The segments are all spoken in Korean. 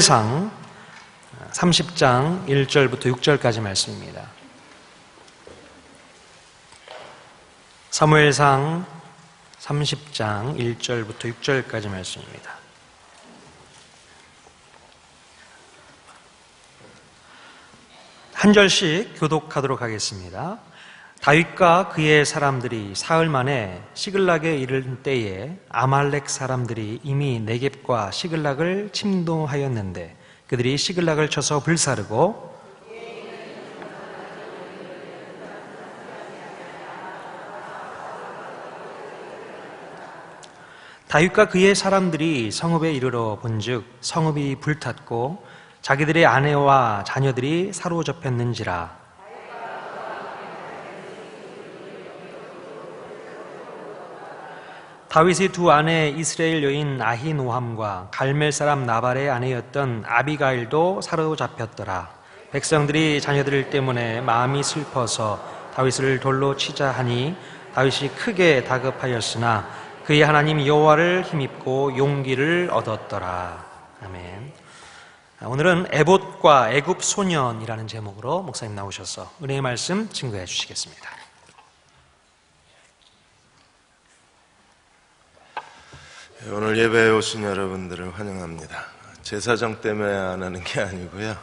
사무엘상 30장 1절부터 6절까지 말씀입니다. 사무엘상 30장 1절부터 6절까지 말씀입니다. 한 절씩 교독하도록 하겠습니다. 다윗과 그의 사람들이 사흘 만에 시글락에 이른 때에 아말렉 사람들이 이미 네겝과 시글락을 침노하였는데 그들이 시글락을 쳐서 불사르고 다윗과 그의 사람들이 성읍에 이르러 본즉 성읍이 불탔고 자기들의 아내와 자녀들이 사로잡혔는지라. 다윗의 두 아내 이스라엘 여인 아히노함과 갈멜 사람 나발의 아내였던 아비가일도 사로잡혔더라. 백성들이 자녀들 때문에 마음이 슬퍼서 다윗을 돌로 치자 하니 다윗이 크게 다급하였으나 그의 하나님 여호와를 힘입고 용기를 얻었더라. 아멘. 오늘은 에봇과 애굽 소년이라는 제목으로 목사님 나오셔서 은혜의 말씀 증거해 주시겠습니다. 오늘 예배에 오신 여러분들을 환영합니다. 제사정 때문에 안 하는 게 아니고요.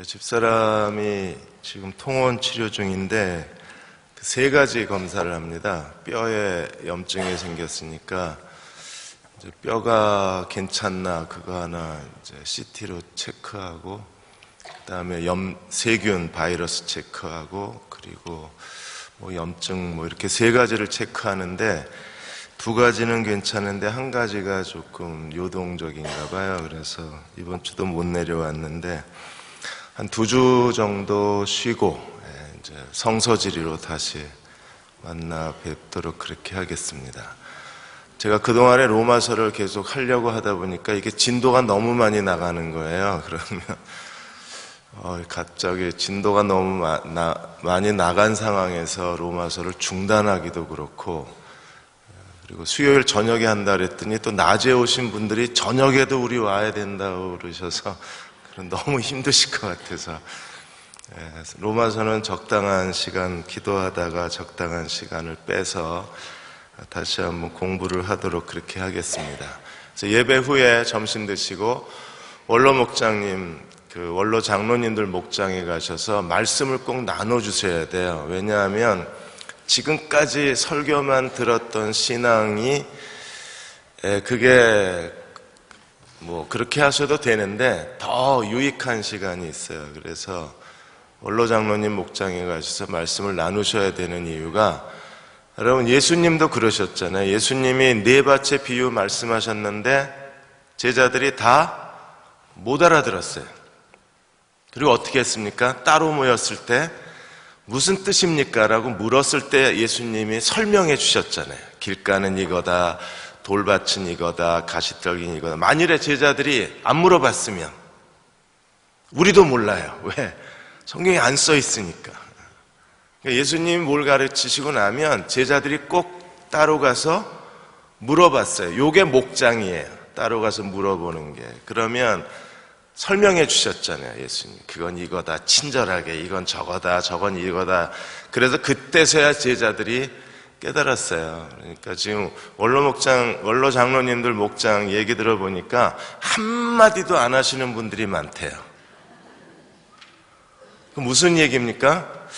집사람이 지금 통원 치료 중인데 그 3가지 검사를 합니다. 뼈에 염증이 생겼으니까 이제 뼈가 괜찮나 그거 하나 이제 CT로 체크하고, 그다음에 세균 바이러스 체크하고, 그리고 뭐 염증 뭐 이렇게 3가지를 체크하는데 2가지는 괜찮은데 1가지가 조금 요동적인가 봐요. 그래서 이번 주도 못 내려왔는데 한 2주 정도 쉬고 이제 성서지리로 다시 만나 뵙도록 그렇게 하겠습니다. 제가 그동안에 로마서를 계속 하려고 하다 보니까 이게 진도가 너무 많이 나가는 거예요. 그러면 갑자기 진도가 너무 많이 나간 상황에서 로마서를 중단하기도 그렇고, 그리고 수요일 저녁에 한다 그랬더니 또 낮에 오신 분들이 저녁에도 우리 와야 된다고 그러셔서 너무 힘드실 것 같아서 로마서는 적당한 시간 기도하다가 적당한 시간을 빼서 다시 한번 공부를 하도록 그렇게 하겠습니다. 그래서 예배 후에 점심 드시고 원로 목장님, 원로 장로님들 목장에 가셔서 말씀을 꼭 나눠주셔야 돼요. 왜냐하면 지금까지 설교만 들었던 신앙이 그게 뭐 그렇게 하셔도 되는데 더 유익한 시간이 있어요. 그래서 원로 장로님 목장에 가셔서 말씀을 나누셔야 되는 이유가, 여러분 예수님도 그러셨잖아요. 예수님이 4밭의 비유 말씀하셨는데 제자들이 다 못 알아들었어요. 그리고 어떻게 했습니까? 따로 모였을 때 무슨 뜻입니까? 라고 물었을 때 예수님이 설명해 주셨잖아요. 길가는 이거다, 돌밭은 이거다, 가시떨기는 이거다. 만일에 제자들이 안 물어봤으면 우리도 몰라요. 왜? 성경에 안 써 있으니까. 예수님이 뭘 가르치시고 나면 제자들이 꼭 따로 가서 물어봤어요. 요게 목장이에요. 따로 가서 물어보는 게. 그러면 설명해 주셨잖아요. 예수님 그건 이거다, 친절하게, 이건 저거다, 저건 이거다. 그래서 그때서야 제자들이 깨달았어요. 그러니까 지금 원로 장로님들 목장 얘기 들어보니까 한마디도 안 하시는 분들이 많대요. 무슨 얘기입니까?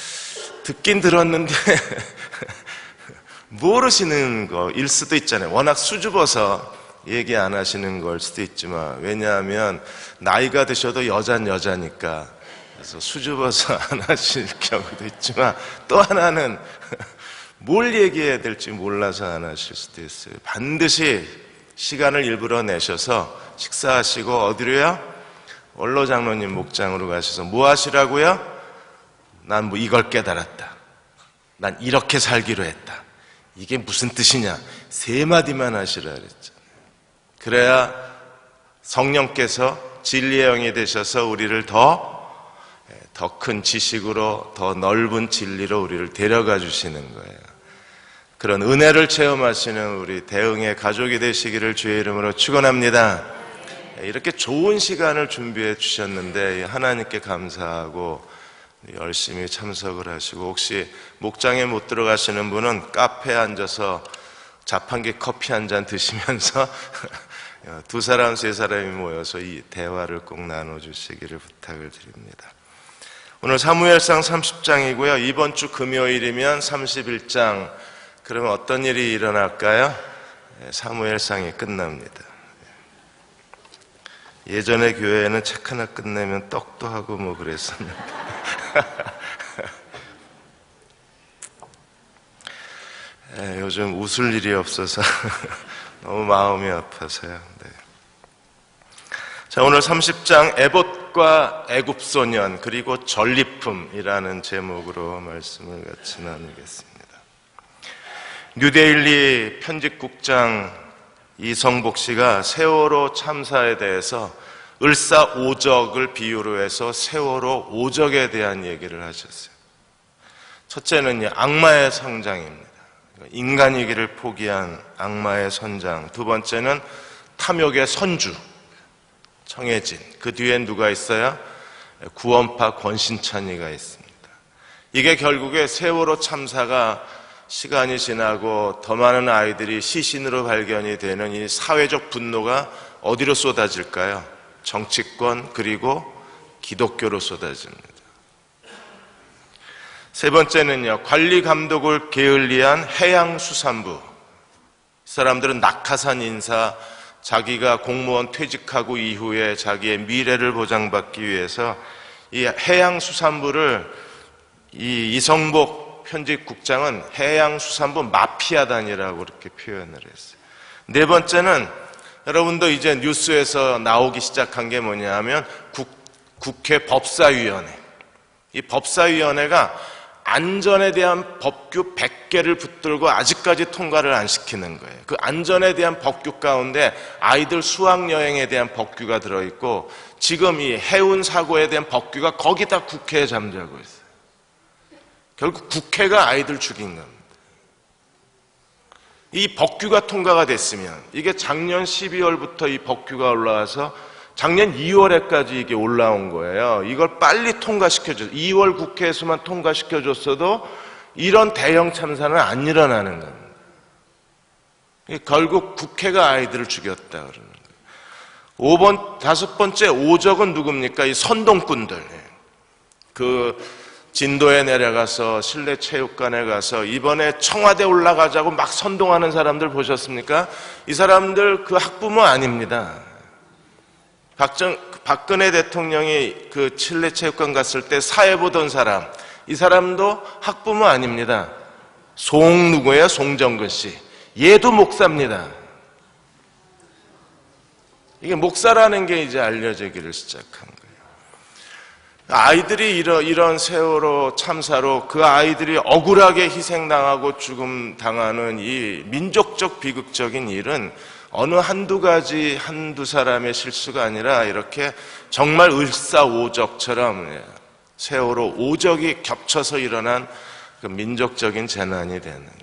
듣긴 들었는데 모르시는 거일 수도 있잖아요. 워낙 수줍어서 얘기 안 하시는 걸 수도 있지만, 왜냐하면 나이가 드셔도 여자니까 그래서 수줍어서 안 하실 경우도 있지만, 또 하나는 뭘 얘기해야 될지 몰라서 안 하실 수도 있어요. 반드시 시간을 일부러 내셔서 식사하시고 어디로요? 원로 장로님 목장으로 가셔서 뭐 하시라고요? 난 뭐 이걸 깨달았다, 난 이렇게 살기로 했다, 이게 무슨 뜻이냐 3마디만 하시라 그랬죠. 그래야 성령께서 진리의 영이 되셔서 우리를 더 큰 지식으로, 더 넓은 진리로 우리를 데려가 주시는 거예요. 그런 은혜를 체험하시는 우리 대흥의 가족이 되시기를 주의 이름으로 축원합니다. 이렇게 좋은 시간을 준비해 주셨는데 하나님께 감사하고 열심히 참석을 하시고, 혹시 목장에 못 들어가시는 분은 카페에 앉아서 자판기 커피 한 잔 드시면서 두 사람 세 사람이 모여서 이 대화를 꼭 나눠주시기를 부탁을 드립니다. 오늘 사무엘상 30장이고요. 이번 주 금요일이면 31장. 그러면 어떤 일이 일어날까요? 사무엘상이 끝납니다. 예전에 교회에는 책 하나 끝내면 떡도 하고 뭐 그랬었는데 요즘 웃을 일이 없어서 너무 마음이 아파서요. 네. 자, 오늘 30장 에봇과 애굽소년 그리고 전리품이라는 제목으로 말씀을 같이 나누겠습니다. 뉴데일리 편집국장 이성복 씨가 세월호 참사에 대해서 을사오적을 비유로 해서 세월호 오적에 대한 얘기를 하셨어요. 첫째는 악마의 성장입니다. 인간이기를 포기한 악마의 선장. 두 번째는 탐욕의 선주 청해진. 그 뒤엔 누가 있어요? 구원파 권신찬이가 있습니다. 이게 결국에 세월호 참사가 시간이 지나고 더 많은 아이들이 시신으로 발견이 되는 이 사회적 분노가 어디로 쏟아질까요? 정치권 그리고 기독교로 쏟아집니다. 세 번째는요, 관리 감독을 게을리한 해양수산부. 이 사람들은 낙하산 인사, 자기가 공무원 퇴직하고 이후에 자기의 미래를 보장받기 위해서 이 해양수산부를 이성복 편집국장은 해양수산부 마피아단이라고 그렇게 표현을 했어요. 네 번째는 여러분도 이제 뉴스에서 나오기 시작한 게 뭐냐 하면 국회 법사위원회. 이 법사위원회가 안전에 대한 법규 100개를 붙들고 아직까지 통과를 안 시키는 거예요. 그 안전에 대한 법규 가운데 아이들 수학여행에 대한 법규가 들어있고, 지금 이 해운 사고에 대한 법규가 거기다 국회에 잠자고 있어요. 결국 국회가 아이들 죽인 겁니다. 이 법규가 통과가 됐으면, 이게 작년 12월부터 이 법규가 올라와서 작년 2월에까지 이게 올라온 거예요. 이걸 빨리 통과시켜줘. 2월 국회에서만 통과시켜줬어도 이런 대형 참사는 안 일어나는 겁니다. 결국 국회가 아이들을 죽였다 그러는 거예요. 다섯 번째 오적은 누굽니까? 이 선동꾼들. 그 진도에 내려가서 실내 체육관에 가서 이번에 청와대 올라가자고 막 선동하는 사람들 보셨습니까? 이 사람들 그 학부모 아닙니다. 박근혜 대통령이 그 실내 체육관 갔을 때 사회 보던 사람, 이 사람도 학부모 아닙니다. 누구예요? 송정근 씨. 얘도 목사입니다. 이게 목사라는 게 이제 알려지기를 시작한 거예요. 아이들이 이런 세월호 참사로 그 아이들이 억울하게 희생당하고 죽음 당하는 이 민족적 비극적인 일은 어느 한두 사람의 실수가 아니라 이렇게 정말 을사오적처럼 세월호 오적이 겹쳐서 일어난 그 민족적인 재난이 되는 거예요.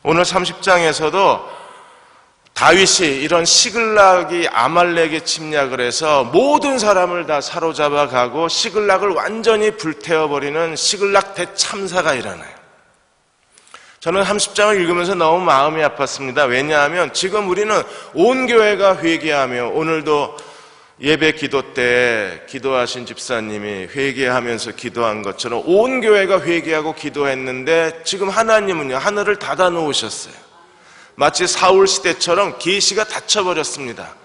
오늘 30장에서도 다윗이 이런 시글락이 아말렉에 침략을 해서 모든 사람을 다 사로잡아 가고 시글락을 완전히 불태워버리는 시글락 대참사가 일어나요. 저는 30장을 읽으면서 너무 마음이 아팠습니다. 왜냐하면 지금 우리는 온 교회가 회개하며, 오늘도 예배 기도 때 기도하신 집사님이 회개하면서 기도한 것처럼 온 교회가 회개하고 기도했는데, 지금 하나님은요, 하늘을 닫아 놓으셨어요. 마치 사울 시대처럼 계시가 닫혀버렸습니다.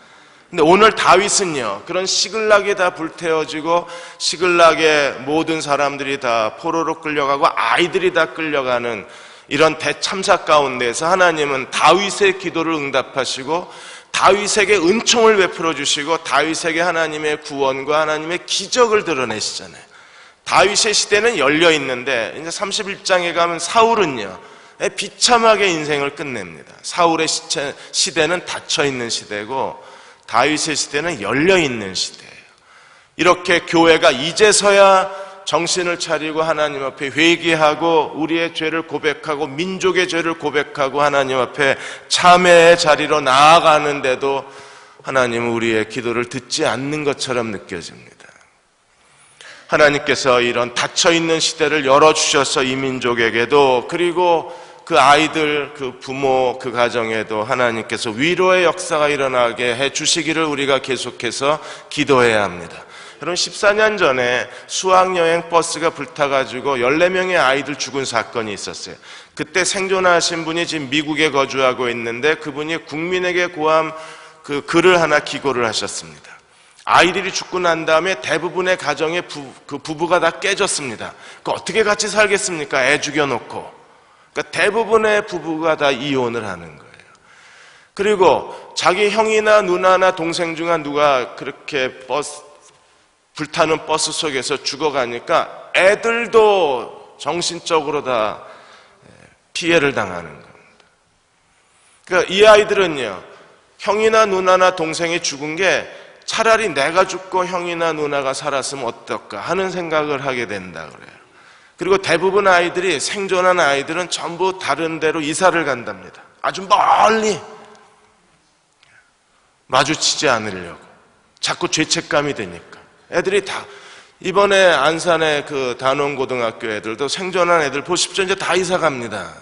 근데 오늘 다윗은요, 그런 시글락이 다 불태워지고 시글락의 모든 사람들이 다 포로로 끌려가고 아이들이 다 끌려가는 이런 대참사 가운데서 하나님은 다윗의 기도를 응답하시고 다윗에게 은총을 베풀어 주시고 다윗에게 하나님의 구원과 하나님의 기적을 드러내시잖아요. 다윗의 시대는 열려 있는데 이제 31장에 가면 사울은요, 비참하게 인생을 끝냅니다. 사울의 시대는 닫혀 있는 시대고 다윗의 시대는 열려 있는 시대예요. 이렇게 교회가 이제서야 정신을 차리고 하나님 앞에 회개하고 우리의 죄를 고백하고 민족의 죄를 고백하고 하나님 앞에 참회의 자리로 나아가는데도 하나님은 우리의 기도를 듣지 않는 것처럼 느껴집니다. 하나님께서 이런 닫혀있는 시대를 열어주셔서 이 민족에게도, 그리고 그 아이들, 그 부모, 그 가정에도 하나님께서 위로의 역사가 일어나게 해주시기를 우리가 계속해서 기도해야 합니다. 여러분, 14년 전에 수학여행 버스가 불타가지고 14명의 아이들 죽은 사건이 있었어요. 그때 생존하신 분이 지금 미국에 거주하고 있는데, 그분이 국민에게 고함 그 글을 하나 기고를 하셨습니다. 아이들이 죽고 난 다음에 대부분의 가정의 그 부부가 다 깨졌습니다. 그 어떻게 같이 살겠습니까? 애 죽여놓고. 그러니까 대부분의 부부가 다 이혼을 하는 거예요. 그리고 자기 형이나 누나나 동생 중 누가 그렇게 불타는 버스 속에서 죽어가니까 애들도 정신적으로 다 피해를 당하는 겁니다. 그러니까 이 아이들은요, 형이나 누나나 동생이 죽은 게 차라리 내가 죽고 형이나 누나가 살았으면 어떨까 하는 생각을 하게 된다 그래요. 그리고 대부분 아이들이, 생존한 아이들은 전부 다른 데로 이사를 간답니다. 아주 멀리 마주치지 않으려고. 자꾸 죄책감이 되니까. 애들이 다, 이번에 안산의 그 단원고등학교 애들도 생존한 애들 보십시오. 이제 다 이사 갑니다.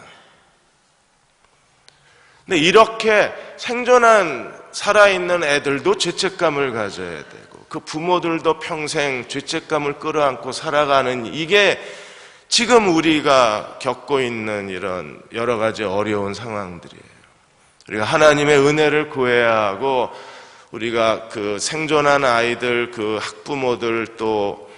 근데 이렇게 생존한 살아있는 애들도 죄책감을 가져야 되고, 그 부모들도 평생 죄책감을 끌어안고 살아가는, 이게 지금 우리가 겪고 있는 이런 여러 가지 어려운 상황들이에요. 우리가 하나님의 은혜를 구해야 하고, 우리가 그 생존한 아이들, 그 학부모들, 또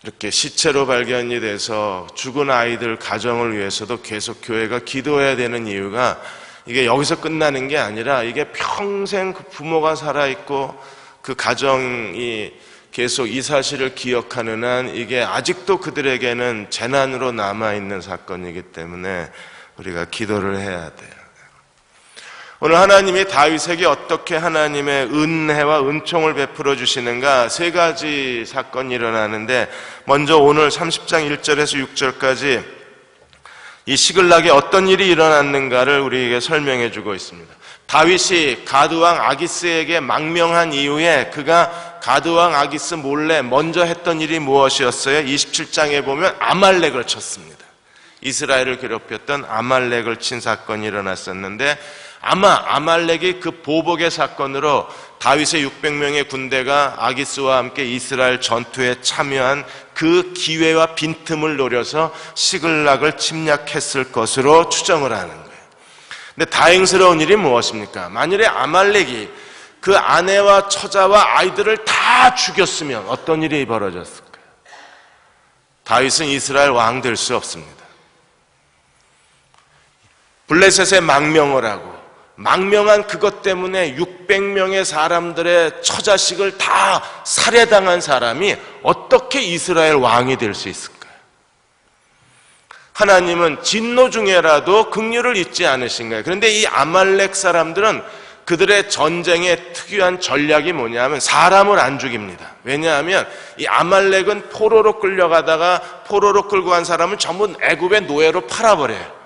이렇게 시체로 발견이 돼서 죽은 아이들 가정을 위해서도 계속 교회가 기도해야 되는 이유가, 이게 여기서 끝나는 게 아니라 이게 평생 그 부모가 살아있고 그 가정이 계속 이 사실을 기억하는 한 이게 아직도 그들에게는 재난으로 남아있는 사건이기 때문에 우리가 기도를 해야 돼요. 오늘 하나님이 다윗에게 어떻게 하나님의 은혜와 은총을 베풀어 주시는가, 세 가지 사건이 일어나는데, 먼저 오늘 30장 1절에서 6절까지 이 시글락에 어떤 일이 일어났는가를 우리에게 설명해 주고 있습니다. 다윗이 가드왕 아기스에게 망명한 이후에 그가 가드왕 아기스 몰래 먼저 했던 일이 무엇이었어요? 27장에 보면 아말렉을 쳤습니다. 이스라엘을 괴롭혔던 아말렉을 친 사건이 일어났었는데, 아마 아말렉이 그 보복의 사건으로 다윗의 600명의 군대가 아기스와 함께 이스라엘 전투에 참여한 그 기회와 빈틈을 노려서 시글락을 침략했을 것으로 추정을 하는 거예요. 근데 다행스러운 일이 무엇입니까? 만일에 아말렉이 그 아내와 처자와 아이들을 다 죽였으면 어떤 일이 벌어졌을까요? 다윗은 이스라엘 왕 될 수 없습니다. 블레셋에 망명을 하고, 망명한 그것 때문에 600명의 사람들의 처자식을 다 살해당한 사람이 어떻게 이스라엘 왕이 될 수 있을까요? 하나님은 진노 중에라도 긍휼을 잊지 않으신가요? 그런데 이 아말렉 사람들은 그들의 전쟁의 특유한 전략이 뭐냐면 사람을 안 죽입니다. 왜냐하면 이 아말렉은 포로로 끌려가다가 포로로 끌고 간 사람을 전부 애굽의 노예로 팔아버려요.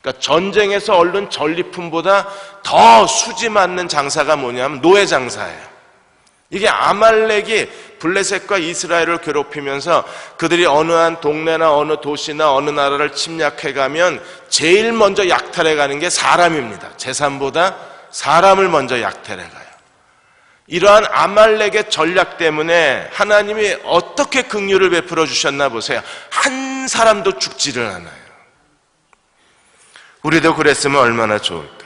그러니까 전쟁에서 얻는 전리품보다 더 수지 맞는 장사가 뭐냐면 노예 장사예요. 이게 아말렉이 블레셋과 이스라엘을 괴롭히면서 그들이 어느 한 동네나 어느 도시나 어느 나라를 침략해가면 제일 먼저 약탈해가는 게 사람입니다. 재산보다 사람을 먼저 약탈해가요. 이러한 아말렉의 전략 때문에 하나님이 어떻게 긍휼을 베풀어 주셨나 보세요. 한 사람도 죽지를 않아요. 우리도 그랬으면 얼마나 좋을까요?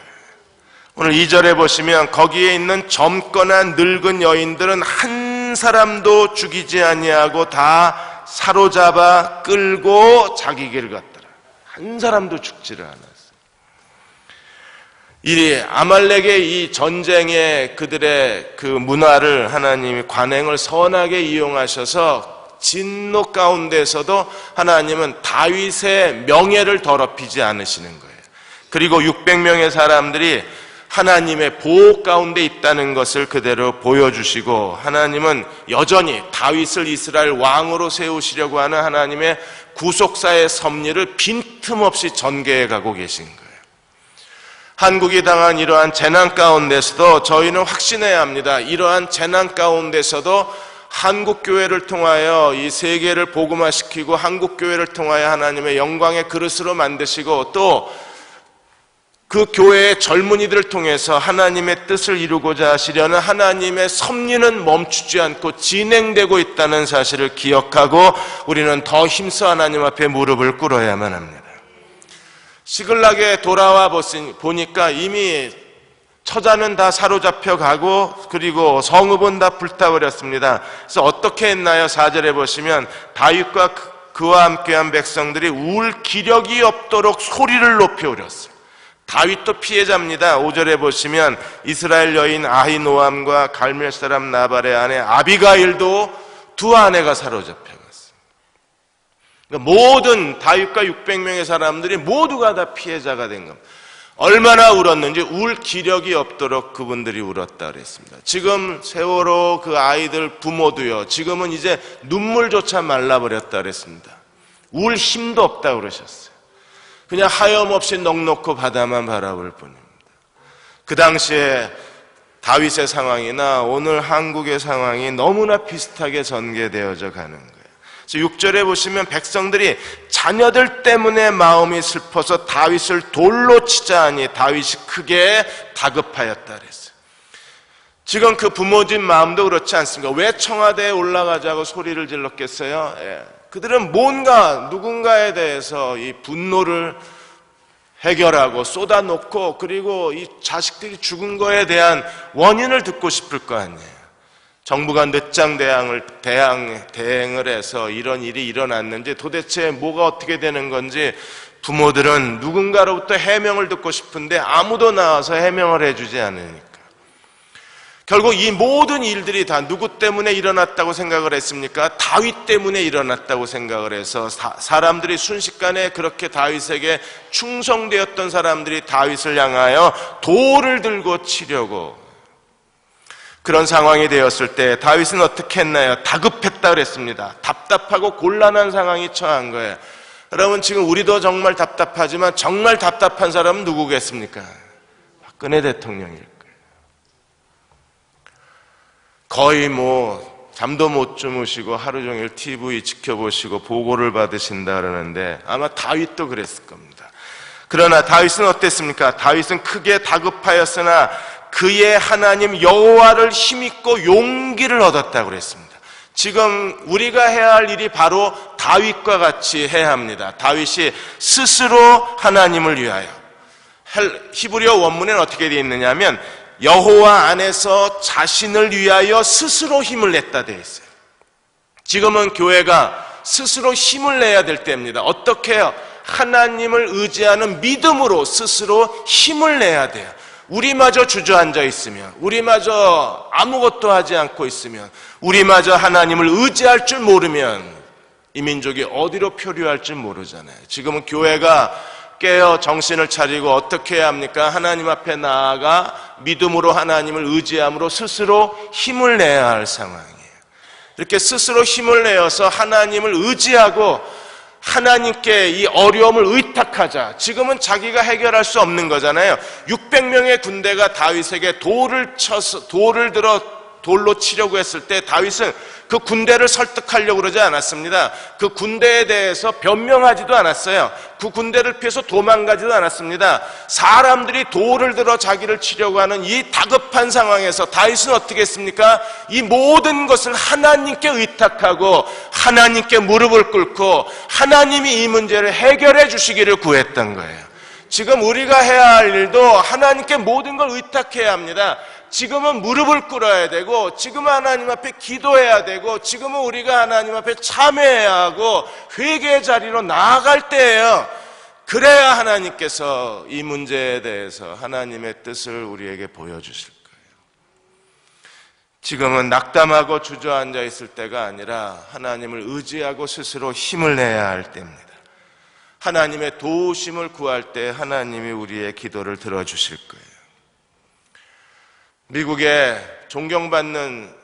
오늘 2절에 보시면 거기에 있는 젊거나 늙은 여인들은 한 사람도 죽이지 아니하고 다 사로잡아 끌고 자기 길을 갔더라. 한 사람도 죽지를 않았어요. 이 아말렉의 이 전쟁의 그들의 그 문화를 하나님이 관행을 선하게 이용하셔서 진노 가운데서도 하나님은 다윗의 명예를 더럽히지 않으시는 거예요. 그리고 600명의 사람들이 하나님의 보호 가운데 있다는 것을 그대로 보여주시고, 하나님은 여전히 다윗을 이스라엘 왕으로 세우시려고 하는 하나님의 구속사의 섭리를 빈틈없이 전개해 가고 계신 거예요. 한국이 당한 이러한 재난 가운데서도 저희는 확신해야 합니다. 이러한 재난 가운데서도 한국교회를 통하여 이 세계를 복음화시키고 한국교회를 통하여 하나님의 영광의 그릇으로 만드시고 또 그 교회의 젊은이들을 통해서 하나님의 뜻을 이루고자 하시려는 하나님의 섭리는 멈추지 않고 진행되고 있다는 사실을 기억하고 우리는 더 힘써 하나님 앞에 무릎을 꿇어야만 합니다. 시글락에 돌아와 보니까 이미 처자는 다 사로잡혀 가고 그리고 성읍은 다 불타버렸습니다. 그래서 어떻게 했나요? 4절에 보시면 다윗과 그와 함께한 백성들이 울 기력이 없도록 소리를 높여 울렸어요. 다윗도 피해자입니다. 5절에 보시면 이스라엘 여인 아히노함과 갈멜 사람 나발의 아내 아비가일도 두 아내가 사로잡혀 갔어요. 그러니까 모든 다윗과 600명의 사람들이 모두가 다 피해자가 된 겁니다. 얼마나 울었는지 울 기력이 없도록 그분들이 울었다 그랬습니다. 지금 세월호 그 아이들 부모도요, 지금은 이제 눈물조차 말라버렸다 그랬습니다. 울 힘도 없다 그러셨어요. 그냥 하염없이 넋놓고 바다만 바라볼 뿐입니다. 그 당시에 다윗의 상황이나 오늘 한국의 상황이 너무나 비슷하게 전개되어져 가는 거예요. 그래서 6절에 보시면 백성들이 자녀들 때문에 마음이 슬퍼서 다윗을 돌로 치자 하니 다윗이 크게 다급하였다 그랬어요. 지금 그 부모진 마음도 그렇지 않습니까? 왜 청와대에 올라가자고 소리를 질렀겠어요? 그들은 뭔가 누군가에 대해서 이 분노를 해결하고 쏟아놓고 그리고 이 자식들이 죽은 거에 대한 원인을 듣고 싶을 거 아니에요. 정부가 늦장 대응을 해서 이런 일이 일어났는지 도대체 뭐가 어떻게 되는 건지 부모들은 누군가로부터 해명을 듣고 싶은데 아무도 나와서 해명을 해주지 않으니까 결국 이 모든 일들이 다 누구 때문에 일어났다고 생각을 했습니까? 다윗 때문에 일어났다고 생각을 해서 사람들이 순식간에 그렇게 다윗에게 충성되었던 사람들이 다윗을 향하여 돌을 들고 치려고 그런 상황이 되었을 때 다윗은 어떻게 했나요? 다급했다 그랬습니다. 답답하고 곤란한 상황이 처한 거예요. 여러분 지금 우리도 정말 답답하지만 정말 답답한 사람은 누구겠습니까? 박근혜 대통령일 거예요. 거의 잠도 못 주무시고 하루 종일 TV 지켜보시고 보고를 받으신다 그러는데 아마 다윗도 그랬을 겁니다. 그러나 다윗은 어땠습니까? 다윗은 크게 다급하였으나 그의 하나님 여호와를 힘입고 용기를 얻었다고 그랬습니다. 지금 우리가 해야 할 일이 바로 다윗과 같이 해야 합니다. 다윗이 스스로 하나님을 위하여 히브리어 원문에는 어떻게 되어 있느냐면 여호와 안에서 자신을 위하여 스스로 힘을 냈다 되어 있어요. 지금은 교회가 스스로 힘을 내야 될 때입니다. 어떻게 해요? 하나님을 의지하는 믿음으로 스스로 힘을 내야 돼요. 우리마저 주저앉아 있으면, 우리마저 아무것도 하지 않고 있으면, 우리마저 하나님을 의지할 줄 모르면 이 민족이 어디로 표류할 줄 모르잖아요. 지금은 교회가 깨어 정신을 차리고 어떻게 해야 합니까? 하나님 앞에 나아가 믿음으로 하나님을 의지함으로 스스로 힘을 내야 할 상황이에요. 이렇게 스스로 힘을 내어서 하나님을 의지하고 하나님께 이 어려움을 의탁하자. 지금은 자기가 해결할 수 없는 거잖아요. 600명의 군대가 다윗에게 돌을 들어 돌로 치려고 했을 때 다윗은 그 군대를 설득하려고 그러지 않았습니다. 그 군대에 대해서 변명하지도 않았어요. 그 군대를 피해서 도망가지도 않았습니다. 사람들이 돌을 들어 자기를 치려고 하는 이 다급한 상황에서 다윗은 어떻게 했습니까? 이 모든 것을 하나님께 의탁하고 하나님께 무릎을 꿇고 하나님이 이 문제를 해결해 주시기를 구했던 거예요. 지금 우리가 해야 할 일도 하나님께 모든 걸 의탁해야 합니다. 지금은 무릎을 꿇어야 되고 지금은 하나님 앞에 기도해야 되고 지금은 우리가 하나님 앞에 참회해야 하고 회개의 자리로 나아갈 때예요. 그래야 하나님께서 이 문제에 대해서 하나님의 뜻을 우리에게 보여주실 거예요. 지금은 낙담하고 주저앉아 있을 때가 아니라 하나님을 의지하고 스스로 힘을 내야 할 때입니다. 하나님의 도우심을 구할 때 하나님이 우리의 기도를 들어주실 거예요. 미국에 존경받는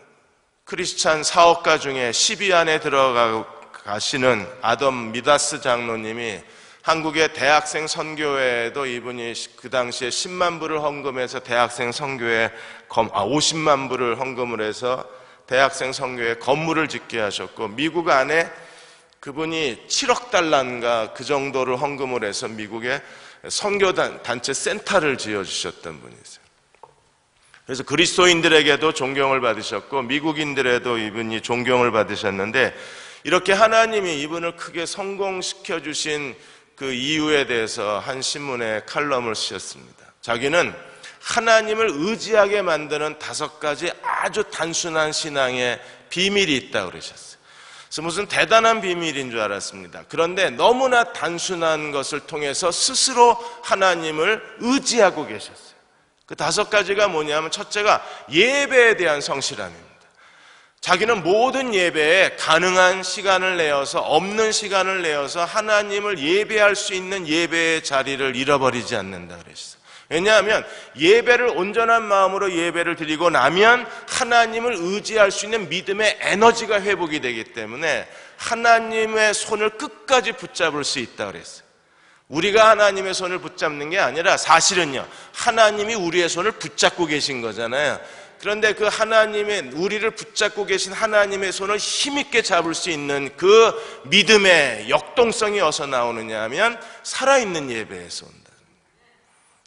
크리스찬 사업가 중에 10위 안에 들어가시는 아덤 미다스 장로님이 한국의 대학생 선교회에도 이분이 그 당시에 10만 불을 헌금해서 대학생 선교회 50만 불을 헌금을 해서 대학생 선교회 건물을 짓게 하셨고, 미국 안에 그분이 7억 달러인가 그 정도를 헌금을 해서 미국의 선교단체 센터를 지어주셨던 분이세요. 그래서 그리스도인들에게도 존경을 받으셨고 미국인들에도 이분이 존경을 받으셨는데, 이렇게 하나님이 이분을 크게 성공시켜 주신 그 이유에 대해서 한 신문에 칼럼을 쓰셨습니다. 자기는 하나님을 의지하게 만드는 5가지 아주 단순한 신앙의 비밀이 있다고 그러셨어요. 그래서 무슨 대단한 비밀인 줄 알았습니다. 그런데 너무나 단순한 것을 통해서 스스로 하나님을 의지하고 계셨어요. 그 5가지가 뭐냐면, 첫째가 예배에 대한 성실함입니다. 자기는 모든 예배에 가능한 시간을 내어서, 없는 시간을 내어서 하나님을 예배할 수 있는 예배의 자리를 잃어버리지 않는다 그랬어요. 왜냐하면 예배를 온전한 마음으로 예배를 드리고 나면 하나님을 의지할 수 있는 믿음의 에너지가 회복이 되기 때문에 하나님의 손을 끝까지 붙잡을 수 있다 그랬어요. 우리가 하나님의 손을 붙잡는 게 아니라 사실은요, 하나님이 우리의 손을 붙잡고 계신 거잖아요. 그런데 그 하나님의, 우리를 붙잡고 계신 하나님의 손을 힘있게 잡을 수 있는 그 믿음의 역동성이 어디서 나오느냐 하면 살아있는 예배에서 온다.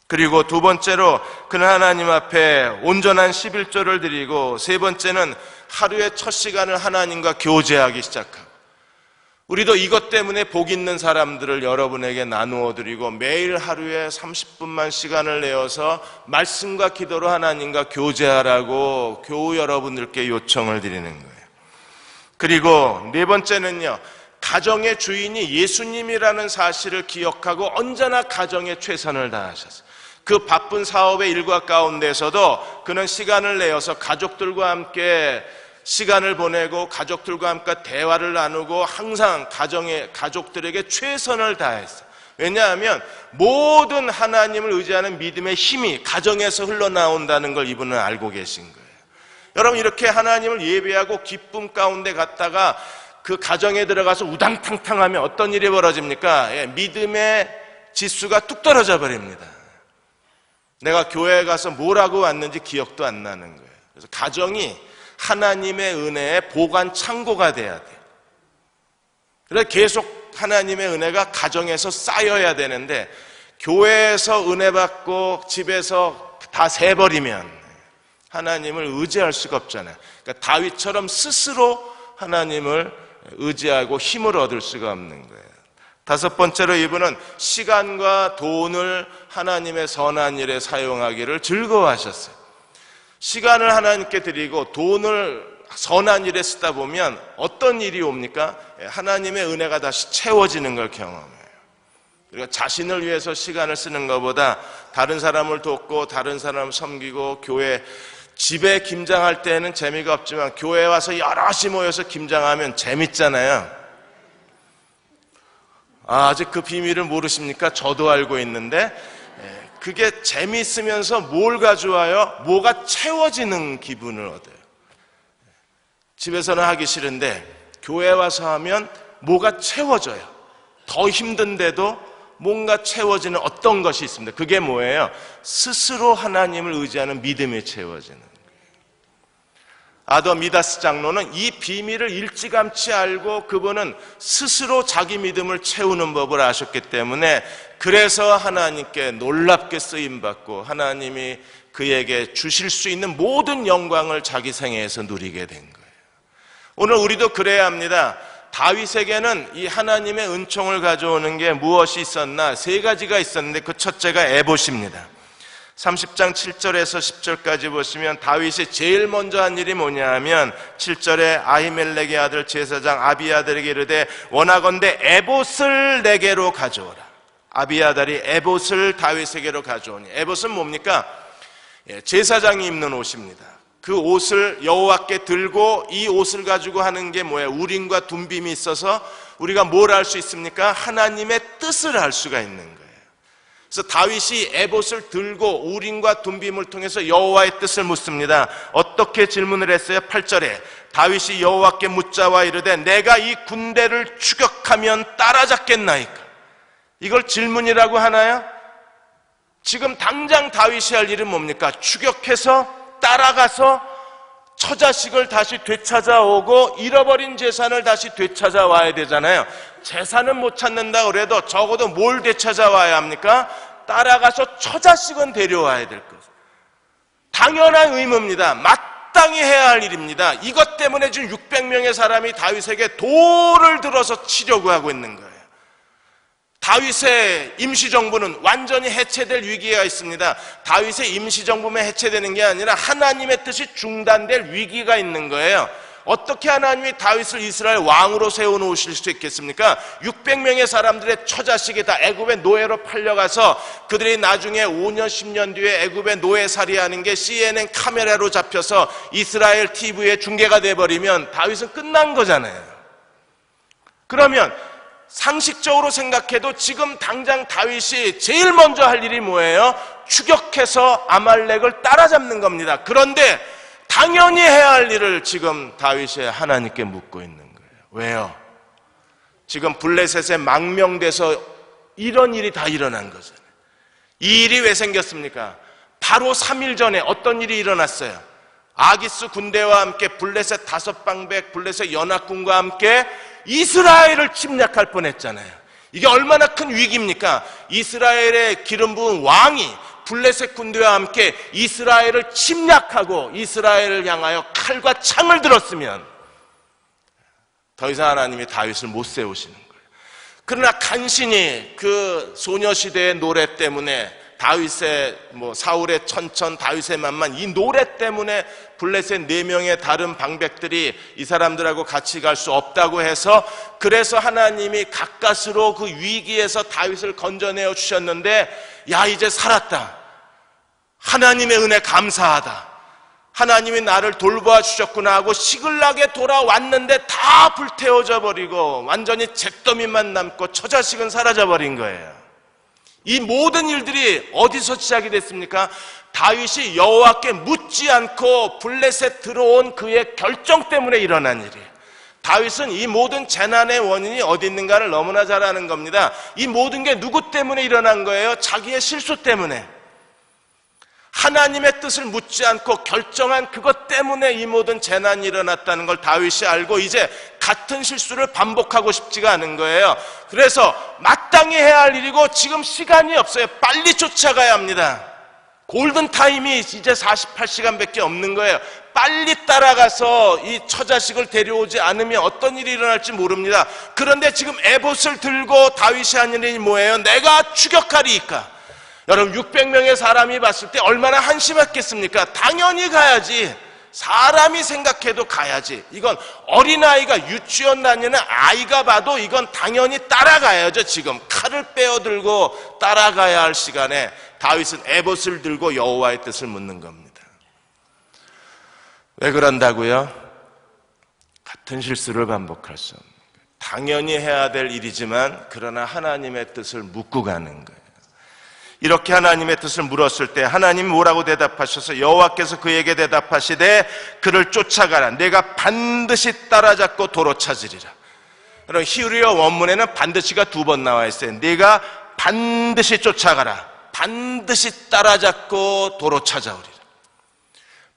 그리고 2번째로 그는 하나님 앞에 온전한 11조를 드리고, 3번째는 하루의 첫 시간을 하나님과 교제하기 시작하고, 우리도 이것 때문에 복 있는 사람들을 여러분에게 나누어 드리고 매일 하루에 30분만 시간을 내어서 말씀과 기도로 하나님과 교제하라고 교우 여러분들께 요청을 드리는 거예요. 그리고 4번째는요, 가정의 주인이 예수님이라는 사실을 기억하고 언제나 가정에 최선을 다하셨어요. 그 바쁜 사업의 일과 가운데서도 그는 시간을 내어서 가족들과 함께 시간을 보내고 가족들과 함께 대화를 나누고 항상 가족들에게 최선을 다했어요. 왜냐하면 모든 하나님을 의지하는 믿음의 힘이 가정에서 흘러나온다는 걸 이분은 알고 계신 거예요. 여러분, 이렇게 하나님을 예배하고 기쁨 가운데 갔다가 그 가정에 들어가서 우당탕탕하면 어떤 일이 벌어집니까? 믿음의 지수가 뚝 떨어져 버립니다. 내가 교회에 가서 뭘 하고 왔는지 기억도 안 나는 거예요. 그래서 가정이 하나님의 은혜의 보관 창고가 돼야 돼요. 그래서 계속 하나님의 은혜가 가정에서 쌓여야 되는데, 교회에서 은혜 받고 집에서 다 새버리면 하나님을 의지할 수가 없잖아요. 그러니까 다윗처럼 스스로 하나님을 의지하고 힘을 얻을 수가 없는 거예요. 5번째로 이분은 시간과 돈을 하나님의 선한 일에 사용하기를 즐거워하셨어요. 시간을 하나님께 드리고 돈을 선한 일에 쓰다 보면 어떤 일이 옵니까? 하나님의 은혜가 다시 채워지는 걸 경험해요. 그러니까 자신을 위해서 시간을 쓰는 것보다 다른 사람을 돕고 다른 사람을 섬기고, 교회 집에 김장할 때는 재미가 없지만 교회에 와서 여럿이 모여서 김장하면 재밌잖아요. 아직 그 비밀을 모르십니까? 저도 알고 있는데, 그게 재미있으면서 뭘 가져와요? 뭐가 채워지는 기분을 얻어요. 집에서는 하기 싫은데 교회 와서 하면 뭐가 채워져요. 더 힘든데도 뭔가 채워지는 어떤 것이 있습니다. 그게 뭐예요? 스스로 하나님을 의지하는 믿음이 채워지는 거예요. 아더 미다스 장로는 이 비밀을 일찌감치 알고 그분은 스스로 자기 믿음을 채우는 법을 아셨기 때문에, 그래서 하나님께 놀랍게 쓰임받고 하나님이 그에게 주실 수 있는 모든 영광을 자기 생애에서 누리게 된 거예요. 오늘 우리도 그래야 합니다. 다윗에게는 이 하나님의 은총을 가져오는 게 무엇이 있었나? 3가지가 있었는데 그 첫째가 에봇입니다. 30장 7절에서 10절까지 보시면 다윗이 제일 먼저 한 일이 뭐냐 하면, 7절에 아히멜렉의 아들 제사장 아비아달에게 이르되 원하건대 에봇을 내게로 가져오라. 아비아달이 에봇을 다윗에게로 가져오니, 에봇은 뭡니까? 제사장이 입는 옷입니다. 그 옷을 여호와께 들고 이 옷을 가지고 하는 게 뭐예요? 우림과 둠빔이 있어서 우리가 뭘 할 수 있습니까? 하나님의 뜻을 알 수가 있는 거예요. 그래서 다윗이 에봇을 들고 우림과 둠빔을 통해서 여호와의 뜻을 묻습니다. 어떻게 질문을 했어요? 8절에 다윗이 여호와께 묻자와 이르되 내가 이 군대를 추격하면 따라잡겠나이까? 이걸 질문이라고 하나요? 지금 당장 다윗이 할 일은 뭡니까? 추격해서 따라가서 처자식을 다시 되찾아오고 잃어버린 재산을 다시 되찾아와야 되잖아요. 재산은 못 찾는다 그래도 적어도 뭘 되찾아와야 합니까? 따라가서 처자식은 데려와야 될 것. 당연한 의무입니다. 마땅히 해야 할 일입니다. 이것 때문에 지금 600명의 사람이 다윗에게 돌을 들어서 치려고 하고 있는 거예요. 다윗의 임시정부는 완전히 해체될 위기가 있습니다. 다윗의 임시정부만 해체되는 게 아니라 하나님의 뜻이 중단될 위기가 있는 거예요. 어떻게 하나님이 다윗을 이스라엘 왕으로 세워놓으실 수 있겠습니까? 600명의 사람들의 처자식이 다 애굽의 노예로 팔려가서 그들이 나중에 5년 10년 뒤에 애굽의 노예살이하는 게 CNN 카메라로 잡혀서 이스라엘 TV에 중계가 돼버리면 다윗은 끝난 거잖아요. 그러면 상식적으로 생각해도 지금 당장 다윗이 제일 먼저 할 일이 뭐예요? 추격해서 아말렉을 따라잡는 겁니다. 그런데 당연히 해야 할 일을 지금 다윗이 하나님께 묻고 있는 거예요. 왜요? 지금 블레셋에 망명돼서 이런 일이 다 일어난 거잖아요. 이 일이 왜 생겼습니까? 바로 3일 전에 어떤 일이 일어났어요? 아기스 군대와 함께 블레셋 5방백, 블레셋 연합군과 함께 이스라엘을 침략할 뻔했잖아요. 이게 얼마나 큰 위기입니까? 이스라엘의 기름 부은 왕이 블레셋 군대와 함께 이스라엘을 침략하고 이스라엘을 향하여 칼과 창을 들었으면 더 이상 하나님이 다윗을 못 세우시는 거예요. 그러나 간신히 그 소녀시대의 노래 때문에 다윗의 사울의 천천, 다윗의 만만, 이 노래 때문에 블레셋 4명의 다른 방백들이 이 사람들하고 같이 갈 수 없다고 해서, 그래서 하나님이 가까스로 그 위기에서 다윗을 건져내어 주셨는데, 야, 이제 살았다, 하나님의 은혜 감사하다, 하나님이 나를 돌보아 주셨구나 하고 시글락에 돌아왔는데 다 불태워져 버리고 완전히 잿더미만 남고 처자식은 사라져 버린 거예요. 이 모든 일들이 어디서 시작이 됐습니까? 다윗이 여호와께 묻지 않고 블레셋 들어온 그의 결정 때문에 일어난 일이에요. 다윗은 이 모든 재난의 원인이 어디 있는가를 너무나 잘 아는 겁니다. 이 모든 게 누구 때문에 일어난 거예요? 자기의 실수 때문에. 하나님의 뜻을 묻지 않고 결정한 그것 때문에 이 모든 재난이 일어났다는 걸 다윗이 알고 이제 같은 실수를 반복하고 싶지가 않은 거예요. 그래서 마땅히 해야 할 일이고 지금 시간이 없어요. 빨리 쫓아가야 합니다. 골든타임이 이제 48시간밖에 없는 거예요. 빨리 따라가서 이 처자식을 데려오지 않으면 어떤 일이 일어날지 모릅니다. 그런데 지금 에봇을 들고 다윗이 하는 일이 뭐예요? 내가 추격하리이까. 여러분, 600명의 사람이 봤을 때 얼마나 한심했겠습니까? 당연히 가야지. 사람이 생각해도 가야지. 이건 어린아이가 유치원 다니는 아이가 봐도 이건 당연히 따라가야죠. 지금 칼을 빼어들고 따라가야 할 시간에 다윗은 에봇을 들고 여호와의 뜻을 묻는 겁니다. 왜 그런다고요? 같은 실수를 반복할 수 없는 거예요. 당연히 해야 될 일이지만 그러나 하나님의 뜻을 묻고 가는 거예요. 이렇게 하나님의 뜻을 물었을 때 하나님이 뭐라고 대답하셔서 여호와께서 그에게 대답하시되 그를 쫓아가라. 내가 반드시 따라잡고 도로 찾으리라. 여러분, 히브리어 원문에는 반드시가 2번 나와 있어요. 내가 반드시 쫓아가라. 반드시 따라잡고 도로 찾아오리라.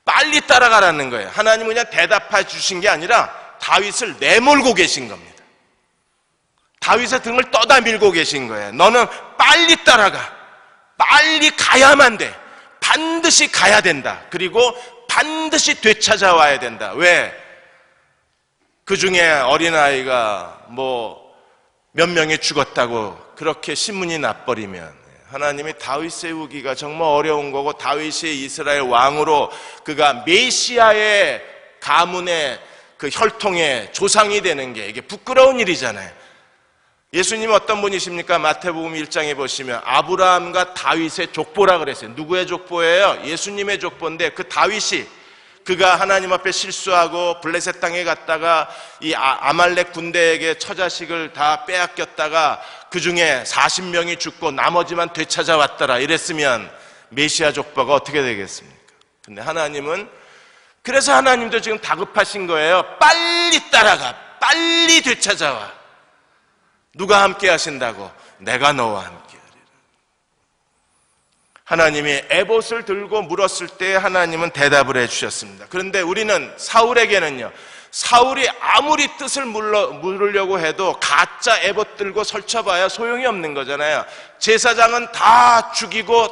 빨리 따라가라는 거예요. 하나님은 그냥 대답해 주신 게 아니라 다윗을 내몰고 계신 겁니다. 다윗의 등을 떠다 밀고 계신 거예요. 너는 빨리 따라가. 빨리 가야만 돼. 반드시 가야 된다. 그리고 반드시 되찾아와야 된다. 왜? 그 중에 어린아이가 몇 명이 죽었다고 그렇게 신문이 나버리면 하나님이 다윗 세우기가 정말 어려운 거고, 다윗이 이스라엘 왕으로 그가 메시아의 가문의 그 혈통의 조상이 되는 게 이게 부끄러운 일이잖아요. 예수님은 어떤 분이십니까? 마태복음 1장에 보시면 아브라함과 다윗의 족보라 그랬어요. 누구의 족보예요? 예수님의 족보인데 그 다윗이 그가 하나님 앞에 실수하고 블레셋 땅에 갔다가 이 아말렉 군대에게 처자식을 다 빼앗겼다가 그 중에 40명이 죽고 나머지만 되찾아왔더라 이랬으면 메시아 족보가 어떻게 되겠습니까? 근데 하나님은, 그래서 하나님도 지금 다급하신 거예요. 빨리 따라가, 빨리 되찾아와. 누가 함께 하신다고? 내가 너와 함께하리라. 하나님이 에봇을 들고 물었을 때 하나님은 대답을 해주셨습니다. 그런데 우리는 사울에게는요, 사울이 아무리 뜻을 물으려고 해도 가짜 에봇 들고 설쳐봐야 소용이 없는 거잖아요. 제사장은 다 죽이고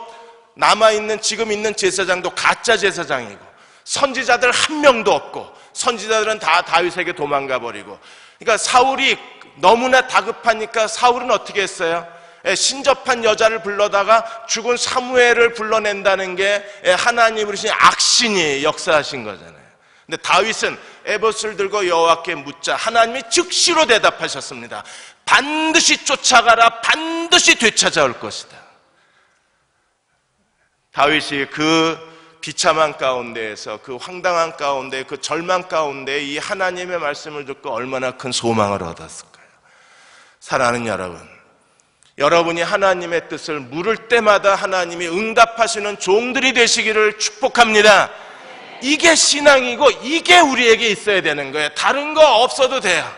남아있는 지금 있는 제사장도 가짜 제사장이고 선지자들 한 명도 없고 선지자들은 다 다윗에게 도망가 버리고, 그러니까 사울이 너무나 다급하니까 사울은 어떻게 했어요? 신접한 여자를 불러다가 죽은 사무엘을 불러낸다는 게 하나님으로 신 악신이 역사하신 거잖아요. 근데 다윗은 에봇을 들고 여호와께 묻자 하나님이 즉시로 대답하셨습니다. 반드시 쫓아가라. 반드시 되찾아올 것이다. 다윗이 그 비참한 가운데에서, 그 황당한 가운데, 그 절망 가운데 이 하나님의 말씀을 듣고 얼마나 큰 소망을 얻었을까요? 사랑하는 여러분, 여러분이 하나님의 뜻을 물을 때마다 하나님이 응답하시는 종들이 되시기를 축복합니다. 이게 신앙이고 이게 우리에게 있어야 되는 거예요. 다른 거 없어도 돼요.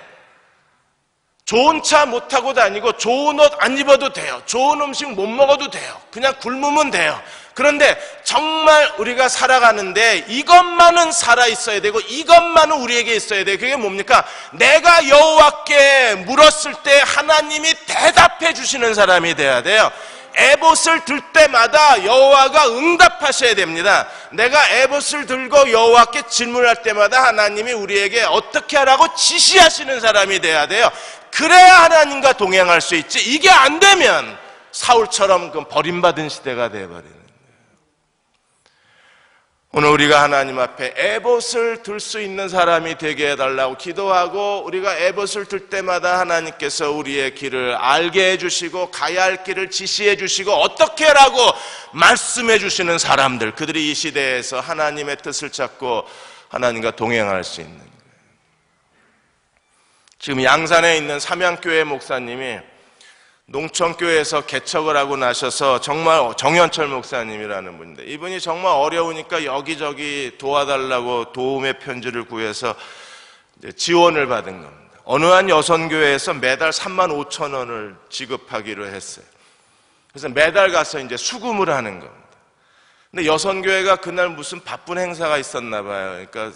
좋은 차 못 타고 다니고 좋은 옷 안 입어도 돼요. 좋은 음식 못 먹어도 돼요. 그냥 굶으면 돼요. 그런데 정말 우리가 살아가는데 이것만은 살아있어야 되고 이것만은 우리에게 있어야 돼요. 그게 뭡니까? 내가 여호와께 물었을 때 하나님이 대답해 주시는 사람이 돼야 돼요. 에봇을 들 때마다 여호와가 응답하셔야 됩니다. 내가 에봇을 들고 여호와께 질문할 때마다 하나님이 우리에게 어떻게 하라고 지시하시는 사람이 돼야 돼요. 그래야 하나님과 동행할 수 있지. 이게 안 되면 사울처럼 그 버림받은 시대가 되어버리는 거예요. 오늘 우리가 하나님 앞에 에봇을 들 수 있는 사람이 되게 해달라고 기도하고, 우리가 에봇을 들 때마다 하나님께서 우리의 길을 알게 해주시고 가야 할 길을 지시해 주시고 어떻게 하라고 말씀해 주시는 사람들, 그들이 이 시대에서 하나님의 뜻을 찾고 하나님과 동행할 수 있는 거예요. 지금 양산에 있는 삼양교회 목사님이 농촌교회에서 개척을 하고 나셔서, 정말 정현철 목사님이라는 분인데, 이분이 정말 어려우니까 여기저기 도와달라고 도움의 편지를 구해서 지원을 받은 겁니다. 어느 한 여선교회에서 매달 35,000원을 지급하기로 했어요. 그래서 매달 가서 이제 수금을 하는 겁니다. 근데 여선교회가 그날 무슨 바쁜 행사가 있었나 봐요. 그러니까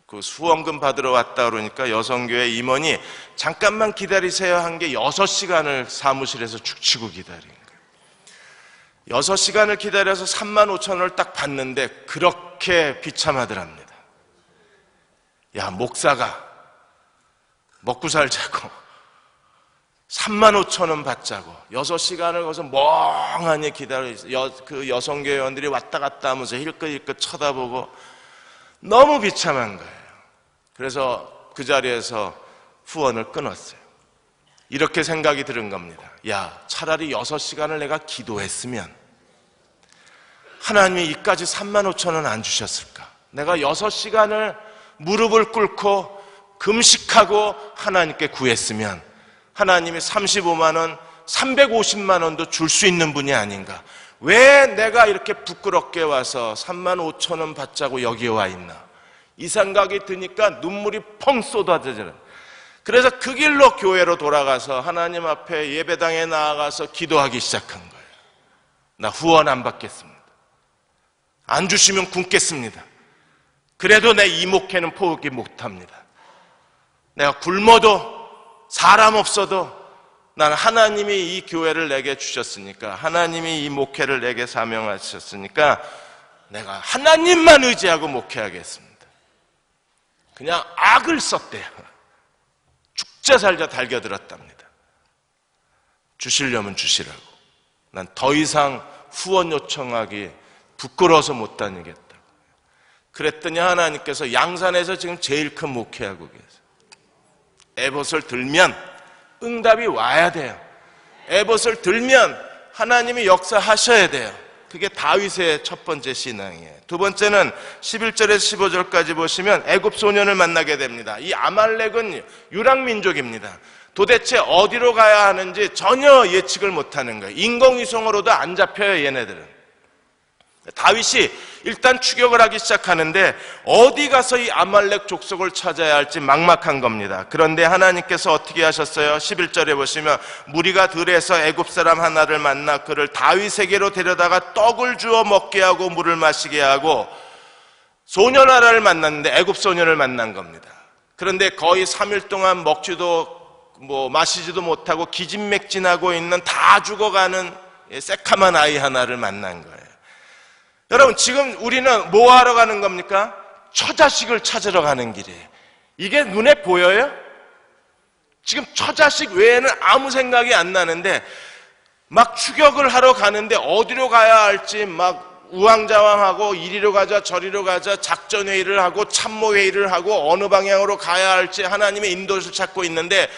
그 후원금 받으러 왔다 그러니까 여성교회 임원이 잠깐만 기다리세요 한 게 6시간을 사무실에서 죽치고 기다린 거예요. 6시간을 기다려서 35,000원을 딱 받는데 그렇게 비참하더랍니다. 야, 목사가 먹고 살자고 35,000원 받자고 6시간을 거기서 멍하니 그 여성교회원들이 왔다 갔다 하면서 힐끗힐끗 쳐다보고 너무 비참한 거예요. 그래서 그 자리에서 후원을 끊었어요. 이렇게 생각이 들은 겁니다. 야, 차라리 6시간을 내가 기도했으면 하나님이 이까지 35,000원 안 주셨을까? 내가 6시간을 무릎을 꿇고 금식하고 하나님께 구했으면 하나님이 35만 원, 350만 원도 줄 수 있는 분이 아닌가? 왜 내가 이렇게 부끄럽게 와서 35,000원 받자고 여기에 와 있나? 이 생각이 드니까 눈물이 펑 쏟아져요. 그래서 그 길로 교회로 돌아가서 하나님 앞에 예배당에 나아가서 기도하기 시작한 거예요. 나 후원 안 받겠습니다. 안 주시면 굶겠습니다. 그래도 내 이 목회는 포기 못합니다. 내가 굶어도 사람 없어도 나는 하나님이 이 교회를 내게 주셨으니까, 하나님이 이 목회를 내게 사명하셨으니까 내가 하나님만 의지하고 목회하겠습니다. 그냥 악을 썼대요. 죽자 살자 달겨들었답니다. 주시려면 주시라고. 난 더 이상 후원 요청하기 부끄러워서 못 다니겠다. 그랬더니 하나님께서 양산에서 지금 제일 큰 목회하고 계세요. 에봇을 들면 응답이 와야 돼요. 에봇을 들면 하나님이 역사하셔야 돼요. 그게 다윗의 첫 번째 신앙이에요. 두 번째는 11절에서 15절까지 보시면 애굽 소년을 만나게 됩니다. 이 아말렉은 유랑민족입니다. 도대체 어디로 가야 하는지 전혀 예측을 못하는 거예요. 인공위성으로도 안 잡혀요, 얘네들은. 다윗이 일단 추격을 하기 시작하는데 어디 가서 이 아말렉 족속을 찾아야 할지 막막한 겁니다. 그런데 하나님께서 어떻게 하셨어요? 11절에 보시면 무리가 들에서 애굽 사람 하나를 만나 그를 다윗에게로 데려다가 떡을 주어 먹게 하고 물을 마시게 하고 소년 하나를 만났는데 애굽 소년을 만난 겁니다. 그런데 거의 3일 동안 먹지도 마시지도 못하고 기진맥진하고 있는 다 죽어가는 새카만 아이 하나를 만난 거예요. 여러분, 지금 우리는 뭐 하러 가는 겁니까? 처자식을 찾으러 가는 길이에요. 이게 눈에 보여요? 지금 처자식 외에는 아무 생각이 안 나는데 막 추격을 하러 가는데 어디로 가야 할지 막 우왕좌왕하고 이리로 가자 저리로 가자 작전회의를 하고 참모회의를 하고 어느 방향으로 가야 할지 하나님의 인도를 찾고 있는데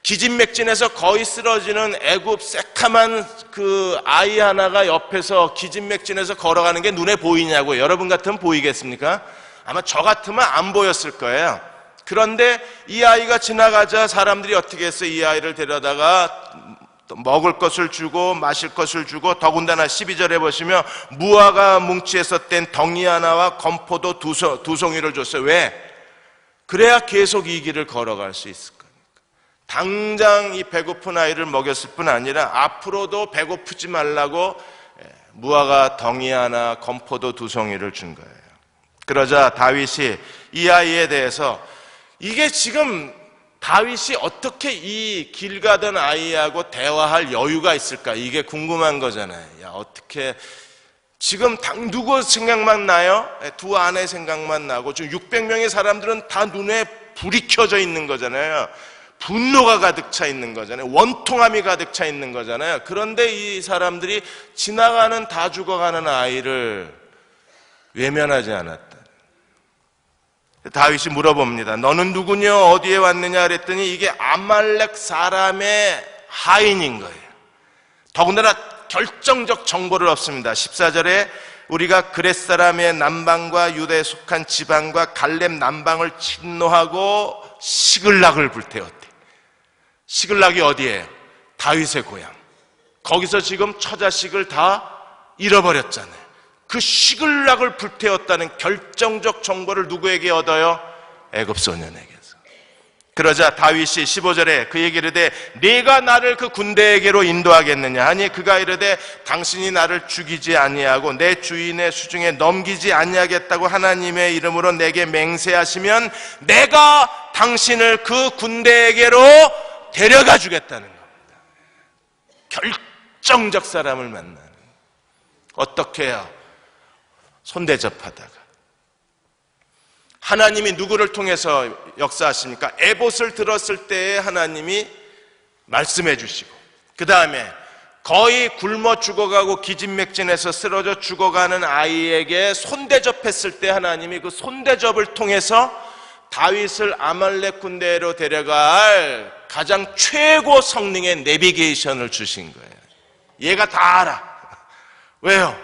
기진맥진해서 거의 쓰러지는 애굽 새카만 그 아이 하나가 옆에서 기진맥진해서 걸어가는 게 눈에 보이냐고요. 여러분 같으면 보이겠습니까? 아마 저 같으면 안 보였을 거예요. 그런데 이 아이가 지나가자 사람들이 어떻게 했어요? 이 아이를 데려다가 먹을 것을 주고 마실 것을 주고 더군다나 12절에 보시면 무화과 뭉치에서 뗀 덩이 하나와 건포도 두 송이를 줬어요. 왜? 그래야 계속 이 길을 걸어갈 수 있을 거예요. 당장 이 배고픈 아이를 먹였을 뿐 아니라 앞으로도 배고프지 말라고 무화과 덩이 하나 건포도 두 송이를 준 거예요. 그러자 다윗이 이 아이에 대해서 이게 지금 다윗이 어떻게 이 길 가던 아이하고 대화할 여유가 있을까? 이게 궁금한 거잖아요. 야, 어떻게 지금 누구 생각만 나요? 두 아내 생각만 나고 지금 600명의 사람들은 다 눈에 불이 켜져 있는 거잖아요. 분노가 가득 차 있는 거잖아요. 원통함이 가득 차 있는 거잖아요. 그런데 이 사람들이 지나가는 다 죽어가는 아이를 외면하지 않았다. 다윗이 물어봅니다. 너는 누구냐? 어디에 왔느냐? 그랬더니 이게 아말렉 사람의 하인인 거예요. 더군다나 결정적 정보를 얻습니다. 14절에 우리가 그렛 사람의 남방과 유다에 속한 지방과 갈렙 남방을 침노하고 시글락을 불태웠대. 시글락이 어디예요? 다윗의 고향. 거기서 지금 처자식을 다 잃어버렸잖아요. 그 시글락을 불태웠다는 결정적 정보를 누구에게 얻어요? 애굽 소년에게서. 그러자 다윗이 15절에 그 얘기를 이르되 네가 나를 그 군대에게로 인도하겠느냐 하니 그가 이르되 당신이 나를 죽이지 아니하고 내 주인의 수중에 넘기지 아니하겠다고 하나님의 이름으로 내게 맹세하시면 내가 당신을 그 군대에게로 데려가 주겠다는 겁니다. 결정적 사람을 만나는. 어떻게 해요? 손대접하다가. 하나님이 누구를 통해서 역사하십니까? 에봇을 들었을 때에 하나님이 말씀해 주시고, 그 다음에 거의 굶어 죽어가고 기진맥진해서 쓰러져 죽어가는 아이에게 손대접했을 때 하나님이 그 손대접을 통해서 다윗을 아말렉 군대로 데려갈 가장 최고 성능의 내비게이션을 주신 거예요. 얘가 다 알아. 왜요?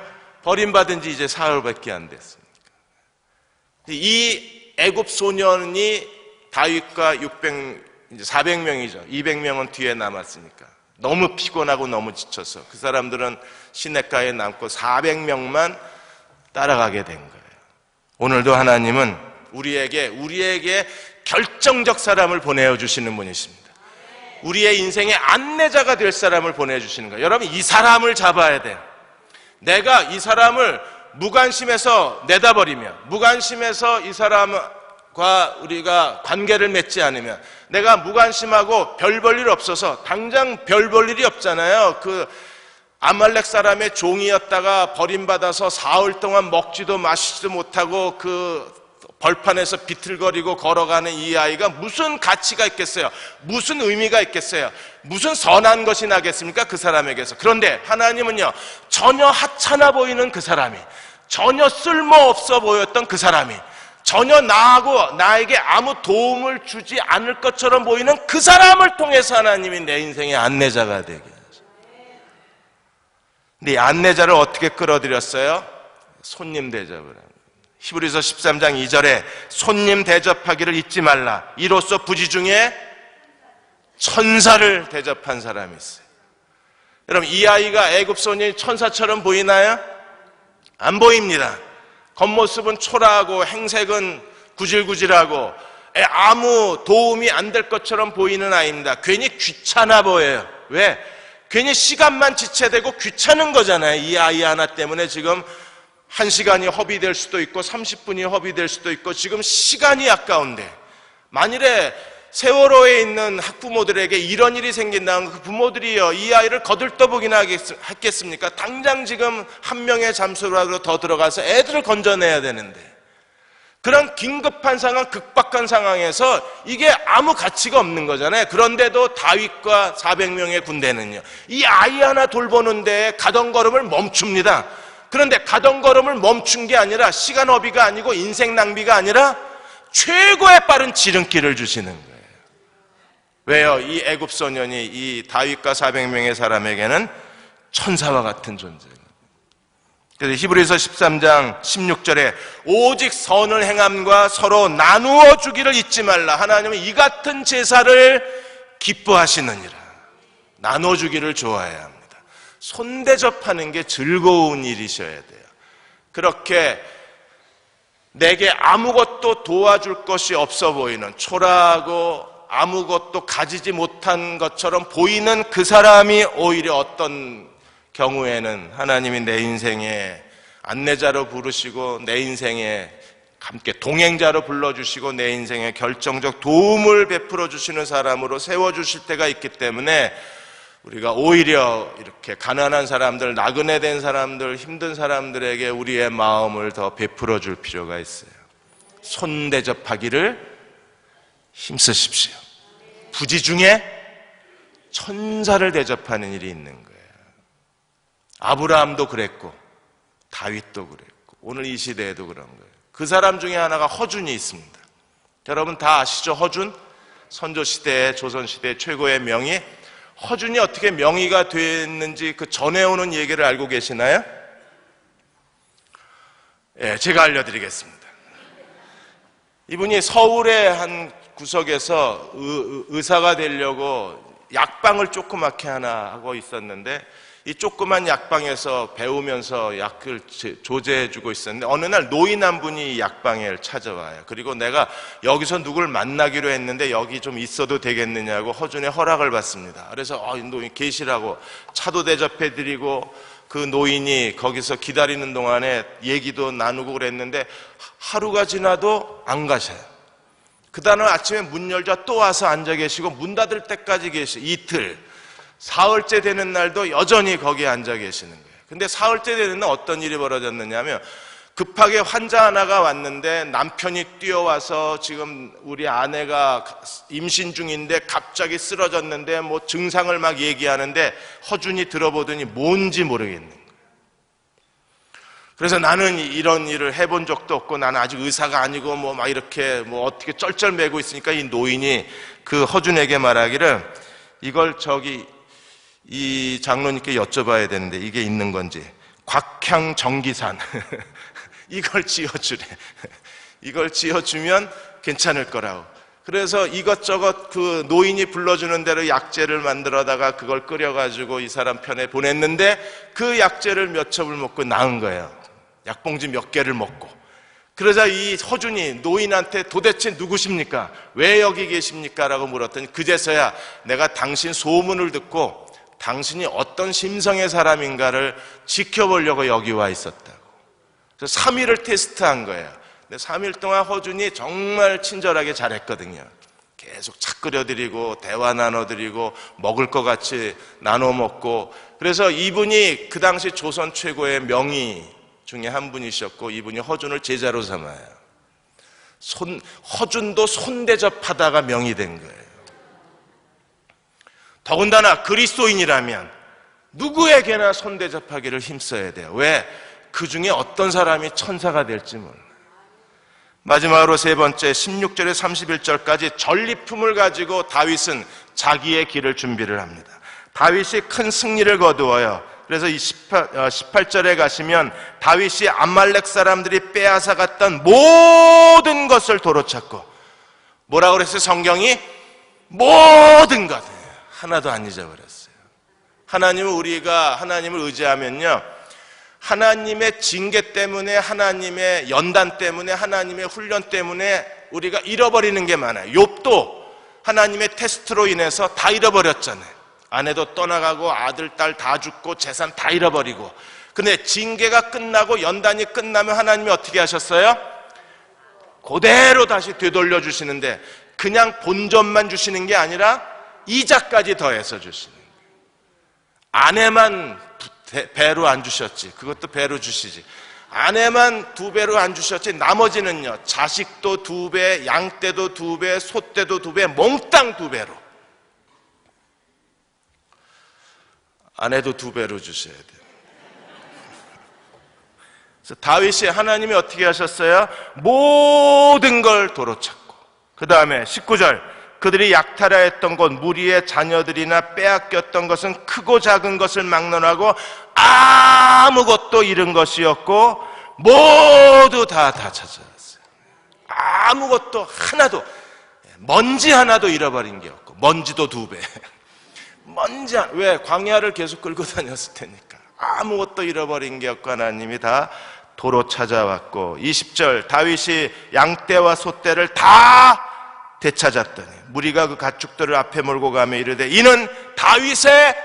버림받은 지 이제 사흘밖에 안 됐으니까. 이 애굽 소년이 다윗과 400명이죠. 200명은 뒤에 남았으니까. 너무 피곤하고 너무 지쳐서 그 사람들은 시냇가에 남고 400명만 따라가게 된 거예요. 오늘도 하나님은 우리에게 결정적 사람을 보내주시는 분이십니다. 우리의 인생의 안내자가 될 사람을 보내주시는 거예요. 여러분, 이 사람을 잡아야 돼요. 내가 이 사람을 무관심해서 내다버리면, 무관심해서 이 사람과 우리가 관계를 맺지 않으면, 내가 무관심하고 별 볼 일 없어서, 당장 별 볼 일이 없잖아요. 그 아말렉 사람의 종이었다가 버림받아서 사흘 동안 먹지도 마시지도 못하고 그 벌판에서 비틀거리고 걸어가는 이 아이가 무슨 가치가 있겠어요? 무슨 의미가 있겠어요? 무슨 선한 것이 나겠습니까? 그 사람에게서. 그런데 하나님은요, 전혀 하찮아 보이는 그 사람이, 전혀 쓸모없어 보였던 그 사람이, 전혀 나에게 아무 도움을 주지 않을 것처럼 보이는 그 사람을 통해서 하나님이 내 인생의 안내자가 되게 하죠. 근데 이 안내자를 어떻게 끌어들였어요? 손님 대접을 합니다. 히브리서 13장 2절에 손님 대접하기를 잊지 말라. 이로써 부지 중에 천사를 대접한 사람이 있어요. 여러분, 이 아이가 애굽 소년이 천사처럼 보이나요? 안 보입니다. 겉모습은 초라하고 행색은 구질구질하고 아무 도움이 안 될 것처럼 보이는 아이입니다. 괜히 귀찮아 보여요. 왜? 괜히 시간만 지체되고 귀찮은 거잖아요. 이 아이 하나 때문에 지금 1시간이 허비될 수도 있고 30분이 허비될 수도 있고 지금 시간이 아까운데, 만일에 세월호에 있는 학부모들에게 이런 일이 생긴다면 그 부모들이요, 이 아이를 거들떠보기나 하겠습니까? 당장 지금 한 명의 잠수락으로 더 들어가서 애들을 건져내야 되는데, 그런 긴급한 상황, 급박한 상황에서 이게 아무 가치가 없는 거잖아요. 그런데도 다윗과 400명의 군대는요, 이 아이 하나 돌보는데 가던 걸음을 멈춥니다. 그런데 가던 걸음을 멈춘 게 아니라 시간 허비가 아니고 인생 낭비가 아니라 최고의 빠른 지름길을 주시는 거예요. 왜요? 이 애굽 소년이 이 다윗과 400명의 사람에게는 천사와 같은 존재예요. 그래서 히브리서 13장 16절에 오직 선을 행함과 서로 나누어 주기를 잊지 말라. 하나님은 이 같은 제사를 기뻐하시느니라. 나눠 주기를 좋아해야 합니다. 손대접하는 게 즐거운 일이셔야 돼요. 그렇게 내게 아무것도 도와줄 것이 없어 보이는, 초라하고 아무것도 가지지 못한 것처럼 보이는 그 사람이 오히려 어떤 경우에는 하나님이 내 인생의 안내자로 부르시고 내 인생에 함께 동행자로 불러주시고 내 인생에 결정적 도움을 베풀어 주시는 사람으로 세워주실 때가 있기 때문에 우리가 오히려 이렇게 가난한 사람들, 나그네 된 사람들, 힘든 사람들에게 우리의 마음을 더 베풀어 줄 필요가 있어요. 손대접하기를 힘쓰십시오. 부지 중에 천사를 대접하는 일이 있는 거예요. 아브라함도 그랬고 다윗도 그랬고 오늘 이 시대에도 그런 거예요. 그 사람 중에 하나가 허준이 있습니다. 여러분 다 아시죠? 허준? 선조시대, 조선시대 최고의 명의. 허준이 어떻게 명의가 됐는지 그 전해오는 얘기를 알고 계시나요? 예, 제가 알려드리겠습니다. 이분이 서울의 한 구석에서 의사가 되려고 약방을 조그맣게 하나 하고 있었는데, 이 조그만 약방에서 배우면서 약을 조제해주고 있었는데 어느 날 노인 한 분이 약방에 찾아와요. 그리고 내가 여기서 누굴 만나기로 했는데 여기 좀 있어도 되겠느냐고 허준의 허락을 받습니다. 그래서 이 노인 계시라고 차도 대접해드리고 그 노인이 거기서 기다리는 동안에 얘기도 나누고 그랬는데 하루가 지나도 안 가셔요. 그 다음날 아침에 문 열자 또 와서 앉아 계시고 문 닫을 때까지 이틀, 사흘째 되는 날도 여전히 거기에 앉아 계시는 거예요. 근데 사흘째 되는 날 어떤 일이 벌어졌느냐 하면 급하게 환자 하나가 왔는데 남편이 뛰어와서 지금 우리 아내가 임신 중인데 갑자기 쓰러졌는데 뭐 증상을 막 얘기하는데 허준이 들어보더니 뭔지 모르겠는 거예요. 그래서 나는 이런 일을 해본 적도 없고 나는 아직 의사가 아니고 뭐 막 이렇게 뭐 어떻게 쩔쩔매고 있으니까 이 노인이 그 허준에게 말하기를 이걸 이 장로님께 여쭤봐야 되는데 이게 있는 건지 곽향정기산 이걸 지어주래. 이걸 지어주면 괜찮을 거라고. 그래서 이것저것 그 노인이 불러주는 대로 약재를 만들어다가 그걸 끓여가지고 이 사람 편에 보냈는데 그 약재를 몇 첩을 먹고 나은 거예요. 약봉지 몇 개를 먹고. 그러자 이 허준이 노인한테 도대체 누구십니까? 왜 여기 계십니까? 라고 물었더니 그제서야 내가 당신 소문을 듣고 당신이 어떤 심성의 사람인가를 지켜보려고 여기 와 있었다고. 그래서 3일을 테스트한 거예요. 근데 3일 동안 허준이 정말 친절하게 잘했거든요. 계속 차 끓여드리고 대화 나눠드리고 먹을 것 같이 나눠 먹고. 그래서 이분이 그 당시 조선 최고의 명의 중에 한 분이셨고 이분이 허준을 제자로 삼아요. 허준도 손대접하다가 명이 된 거예요. 더군다나 그리스도인이라면 누구에게나 손대접하기를 힘써야 돼요. 왜? 그 중에 어떤 사람이 천사가 될지 몰라요. 마지막으로 세 번째 16절에 31절까지 전리품을 가지고 다윗은 자기의 길을 준비를 합니다. 다윗이 큰 승리를 거두어요. 그래서 이 18절에 가시면 다윗이 아말렉 사람들이 빼앗아 갔던 모든 것을 도로찾고, 뭐라고 그랬어요? 성경이 모든 것 하나도 안 잊어버렸어요. 하나님을 우리가 하나님을 의지하면요, 하나님의 징계 때문에, 하나님의 연단 때문에, 하나님의 훈련 때문에 우리가 잃어버리는 게 많아요. 욥도 하나님의 테스트로 인해서 다 잃어버렸잖아요. 아내도 떠나가고 아들, 딸 다 죽고 재산 다 잃어버리고. 근데 징계가 끝나고 연단이 끝나면 하나님이 어떻게 하셨어요? 그대로 다시 되돌려 주시는데, 그냥 본전만 주시는 게 아니라 이자까지 더해서 주시는 거예요. 아내만 배로 안 주셨지, 그것도 배로 주시지. 아내만 2배로 안 주셨지, 나머지는요, 자식도 2배, 양떼도 2배, 소떼도 2배, 몽땅 2배로. 아내도 2배로 주셔야 돼요. 그래서 다윗이 하나님이 어떻게 하셨어요? 모든 걸 도로 찾고, 그 다음에 19절, 그들이 약탈하였던 것, 무리의 자녀들이나 빼앗겼던 것은 크고 작은 것을 막론하고 아무것도 잃은 것이었고 모두 다 찾아왔어요. 아무것도 하나도, 먼지 하나도 잃어버린 게 없고, 먼지도 2배. 먼지 하나, 왜? 광야를 계속 끌고 다녔을 테니까. 아무것도 잃어버린 게 없고 하나님이 다 도로 찾아왔고, 20절, 다윗이 양떼와 소떼를 다 되찾았더니 무리가 그 가축들을 앞에 몰고 가며 이르되 이는 다윗의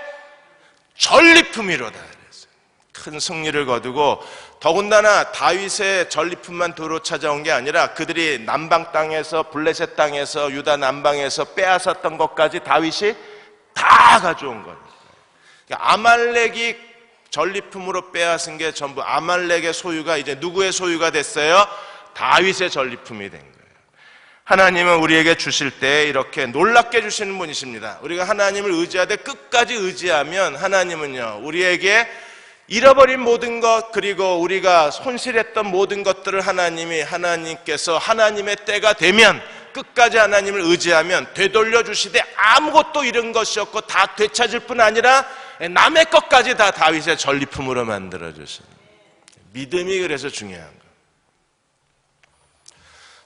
전리품이로다 그랬어요. 큰 승리를 거두고, 더군다나 다윗의 전리품만 도로 찾아온 게 아니라 그들이 남방 땅에서, 블레셋 땅에서, 유다 남방에서 빼앗았던 것까지 다윗이 다 가져온 거니까. 그러니까 아말렉이 전리품으로 빼앗은 게 전부, 아말렉의 소유가 이제 누구의 소유가 됐어요? 다윗의 전리품이 된 거예요. 하나님은 우리에게 주실 때 이렇게 놀랍게 주시는 분이십니다. 우리가 하나님을 의지하되 끝까지 의지하면 하나님은요, 우리에게 잃어버린 모든 것, 그리고 우리가 손실했던 모든 것들을 하나님께서 하나님의 때가 되면, 끝까지 하나님을 의지하면 되돌려 주시되 아무것도 잃은 것이 없고 다 되찾을 뿐 아니라 남의 것까지 다 다윗의 전리품으로 만들어 주시는 믿음이 그래서 중요한 거예요.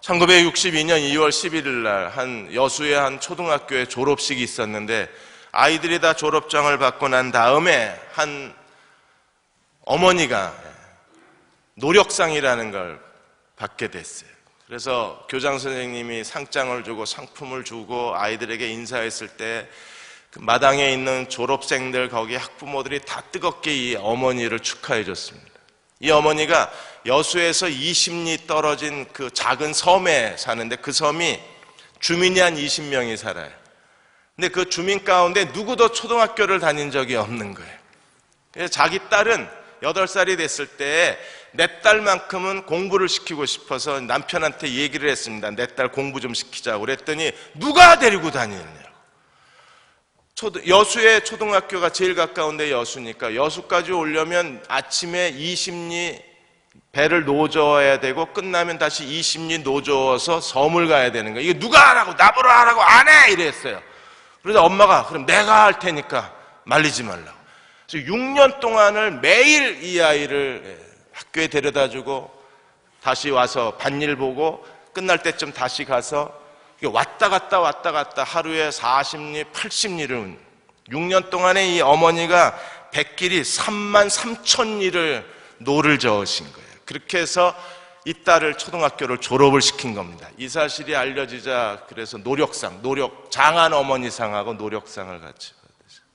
1962년 2월 11일 날 한 여수의 한 초등학교에 졸업식이 있었는데, 아이들이 다 졸업장을 받고 난 다음에 한 어머니가 노력상이라는 걸 받게 됐어요. 그래서 교장 선생님이 상장을 주고 상품을 주고 아이들에게 인사했을 때 그 마당에 있는 졸업생들, 거기 학부모들이 다 뜨겁게 이 어머니를 축하해 줬습니다. 이 어머니가 여수에서 20리 떨어진 그 작은 섬에 사는데, 그 섬이 주민이 한 20명이 살아요. 근데 그 주민 가운데 누구도 초등학교를 다닌 적이 없는 거예요. 그래서 자기 딸은 8살이 됐을 때 내 딸만큼은 공부를 시키고 싶어서 남편한테 얘기를 했습니다. 내 딸 공부 좀 시키자고. 그랬더니 누가 데리고 다니느냐고. 여수의 초등학교가 제일 가까운데 여수니까 여수까지 오려면 아침에 20리 배를 노저어야 되고, 끝나면 다시 20리 노저어서 섬을 가야 되는 거예요. 이게 누가 하라고, 나보러 하라고, 안 해! 이랬어요. 그래서 엄마가 그럼 내가 할 테니까 말리지 말라고. 그래서 6년 동안을 매일 이 아이를 학교에 데려다주고 다시 와서 밭일 보고 끝날 때쯤 다시 가서 왔다 갔다 하루에 40리, 80리를 6년 동안에 이 어머니가 백길이 33,000리를 노를 저으신 거예요. 그렇게 해서 이 딸을 초등학교를 졸업을 시킨 겁니다. 이 사실이 알려지자 그래서 장한 어머니상하고 노력상을 같이 받으셨어요.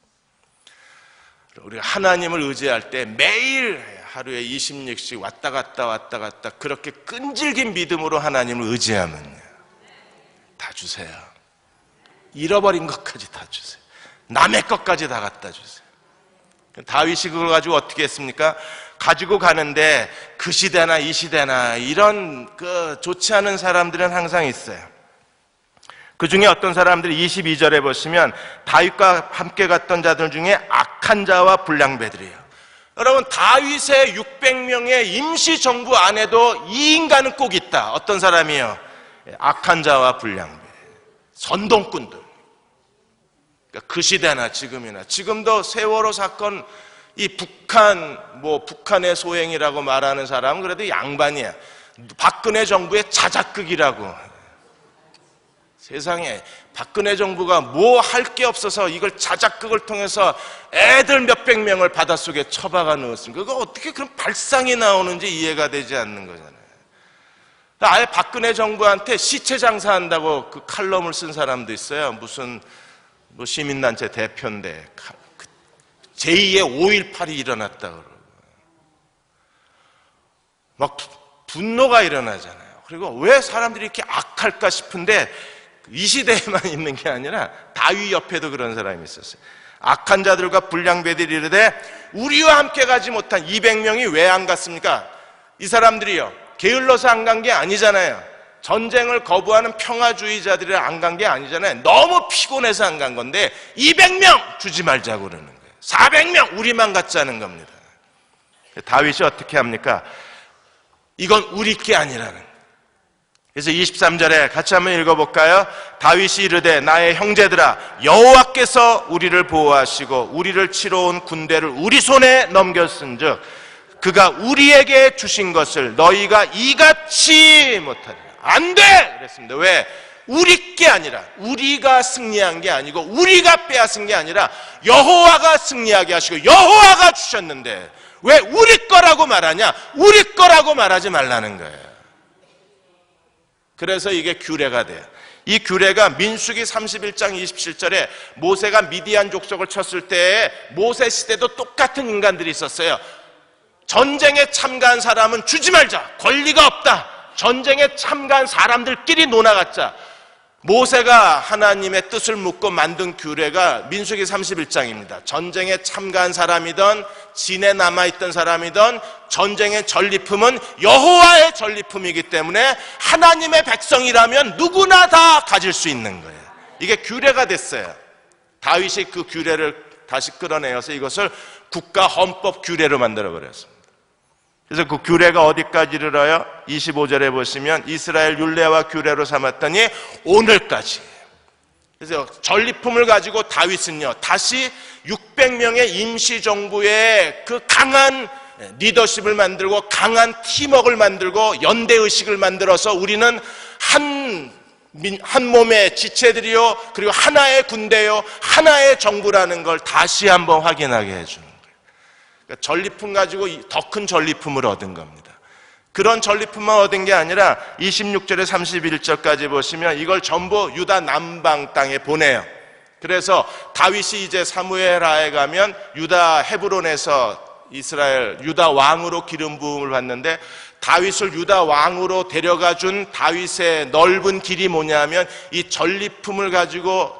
우리가 하나님을 의지할 때 매일 하루에 20리씩 왔다 갔다 그렇게 끈질긴 믿음으로 하나님을 의지하면요, 다 주세요. 잃어버린 것까지 다 주세요. 남의 것까지 다 갖다 주세요. 다윗이 그걸 가지고 어떻게 했습니까? 가지고 가는데 그 시대나 이 시대나 이런 좋지 않은 사람들은 항상 있어요. 그 중에 어떤 사람들이 22절에 보시면 다윗과 함께 갔던 자들 중에 악한 자와 불량배들이에요. 여러분, 다윗의 600명의 임시정부 안에도 이 인간은 꼭 있다. 어떤 사람이에요? 악한 자와 불량배, 선동꾼들. 그러니까 그 시대나 지금이나, 지금도 세월호 사건, 이 북한의 소행이라고 말하는 사람은 그래도 양반이야. 박근혜 정부의 자작극이라고. 세상에 박근혜 정부가 뭐 할 게 없어서 이걸 자작극을 통해서 애들 몇백 명을 바닷속에 처박아 넣었습니까? 그거 어떻게 그런 발상이 나오는지 이해가 되지 않는 거잖아요. 아예 박근혜 정부한테 시체 장사한다고 그 칼럼을 쓴 사람도 있어요. 무슨 뭐 시민단체 대표인데 제2의 5.18이 일어났다 그러고 막 분노가 일어나잖아요. 그리고 왜 사람들이 이렇게 악할까 싶은데 이 시대에만 있는 게 아니라 다윗 옆에도 그런 사람이 있었어요. 악한 자들과 불량배들이 이르되 우리와 함께 가지 못한 200명이 왜 안 갔습니까? 이 사람들이요, 게을러서 안 간 게 아니잖아요. 전쟁을 거부하는 평화주의자들이 안 간 게 아니잖아요. 너무 피곤해서 안 간 건데 200명 주지 말자고 그러는 거예요. 400명 우리만 갖자는 겁니다. 다윗이 어떻게 합니까? 이건 우리 게 아니라는 거예요. 그래서 23절에 같이 한번 읽어볼까요? 다윗이 이르되 나의 형제들아 여호와께서 우리를 보호하시고 우리를 치러 온 군대를 우리 손에 넘겼은즉 그가 우리에게 주신 것을 너희가 이같이 못하리라. 안 돼! 그랬습니다. 왜? 우리 게 아니라, 우리가 승리한 게 아니고 우리가 빼앗은 게 아니라 여호와가 승리하게 하시고 여호와가 주셨는데 왜 우리 거라고 말하냐? 우리 거라고 말하지 말라는 거예요. 그래서 이게 규례가 돼요. 이 규례가 민수기 31장 27절에 모세가 미디안 족속을 쳤을 때에 모세 시대도 똑같은 인간들이 있었어요. 전쟁에 참가한 사람은 주지 말자. 권리가 없다. 전쟁에 참가한 사람들끼리 놀아갔자. 모세가 하나님의 뜻을 묻고 만든 규례가 민수기 31장입니다. 전쟁에 참가한 사람이든 진에 남아있던 사람이든 전쟁의 전리품은 여호와의 전리품이기 때문에 하나님의 백성이라면 누구나 다 가질 수 있는 거예요. 이게 규례가 됐어요. 다윗이 그 규례를 다시 끌어내어서 이것을 국가 헌법 규례로 만들어버렸습니다. 그래서 그 규례가 어디까지 이르러요? 25절에 보시면 이스라엘 율례와 규례로 삼았더니 오늘까지. 그래서 전리품을 가지고 다윗은요 다시 600명의 임시정부의 그 강한 리더십을 만들고 강한 팀워크를 만들고 연대의식을 만들어서 우리는 한 몸의 지체들이요 그리고 하나의 군대요 하나의 정부라는 걸 다시 한번 확인하게 해주는 거예요. 그러니까 전리품 가지고 더 큰 전리품을 얻은 겁니다. 그런 전리품만 얻은 게 아니라 26절에 31절까지 보시면 이걸 전부 유다 남방 땅에 보내요. 그래서 다윗이 이제 사무엘하에 가면 유다 헤브론에서 이스라엘 유다 왕으로 기름 부음을 받는데 다윗을 유다 왕으로 데려가 준 다윗의 넓은 길이 뭐냐면 이 전리품을 가지고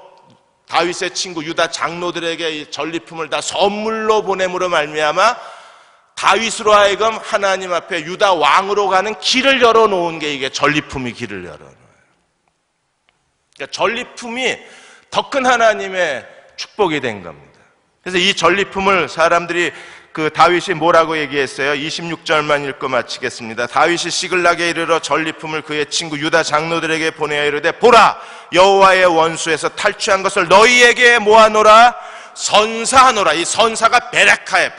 다윗의 친구 유다 장로들에게 이 전리품을 다 선물로 보냄으로 말미암아 다윗으로 하여금 하나님 앞에 유다 왕으로 가는 길을 열어놓은 게 이게 전리품이 길을 열어놓아요. 그러니까 전리품이 더 큰 하나님의 축복이 된 겁니다. 그래서 이 전리품을 사람들이 그 다윗이 뭐라고 얘기했어요? 26절만 읽고 마치겠습니다. 다윗이 시글락에 이르러 전리품을 그의 친구 유다 장로들에게 보내어 이르되 보라 여호와의 원수에서 탈취한 것을 너희에게 모아놓으라 선사하노라. 이 선사가 베레카예요.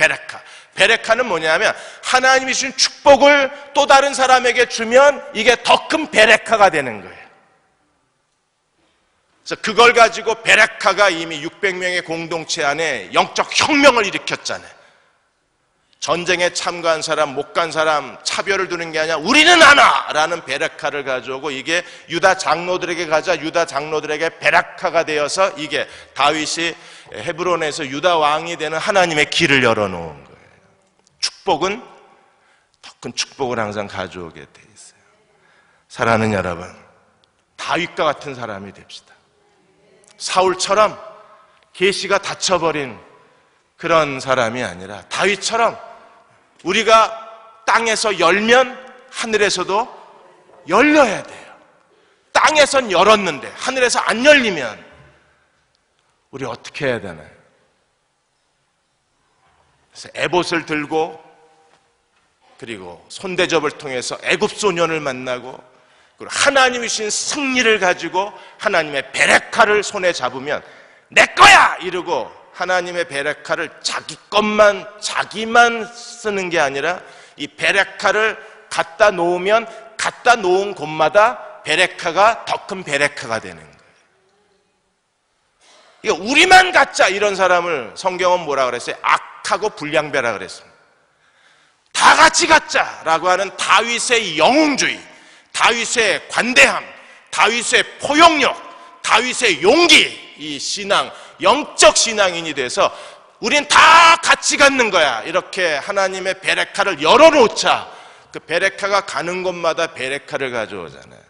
베레카는 뭐냐면 하나님이 주신 축복을 또 다른 사람에게 주면 이게 더 큰 베레카가 되는 거예요. 그래서 그걸 가지고 베레카가 이미 600명의 공동체 안에 영적 혁명을 일으켰잖아요. 전쟁에 참가한 사람, 못 간 사람 차별을 두는 게 아니라 우리는 하나라는 베레카를 가져오고 이게 유다 장로들에게 가자 유다 장로들에게 베레카가 되어서 이게 다윗이 헤브론에서 유다 왕이 되는 하나님의 길을 열어놓은 거예요. 축복은 더 큰 축복을 항상 가져오게 돼 있어요. 사랑하는 여러분, 다윗과 같은 사람이 됩시다. 사울처럼 계시가 닫혀버린 그런 사람이 아니라 다윗처럼 우리가 땅에서 열면 하늘에서도 열려야 돼요. 땅에선 열었는데 하늘에서 안 열리면 우리 어떻게 해야 되나요? 그래서 에봇을 들고 그리고 손대접을 통해서 애굽 소년을 만나고 그리고 하나님이 주신 승리를 가지고 하나님의 베레카를 손에 잡으면 내 거야! 이러고 하나님의 베레카를 자기 것만 자기만 쓰는 게 아니라 이 베레카를 갖다 놓으면 갖다 놓은 곳마다 베레카가 더 큰 베레카가 되는 거예요. 우리만 갖자 이런 사람을 성경은 뭐라 그랬어요? 악하고 불량배라 그랬습니다. 다 같이 갖자라고 하는 다윗의 영웅주의, 다윗의 관대함, 다윗의 포용력, 다윗의 용기, 이 신앙, 영적 신앙인이 돼서 우린 다 같이 갖는 거야. 이렇게 하나님의 베레카를 열어놓자. 그 베레카가 가는 곳마다 베레카를 가져오잖아요.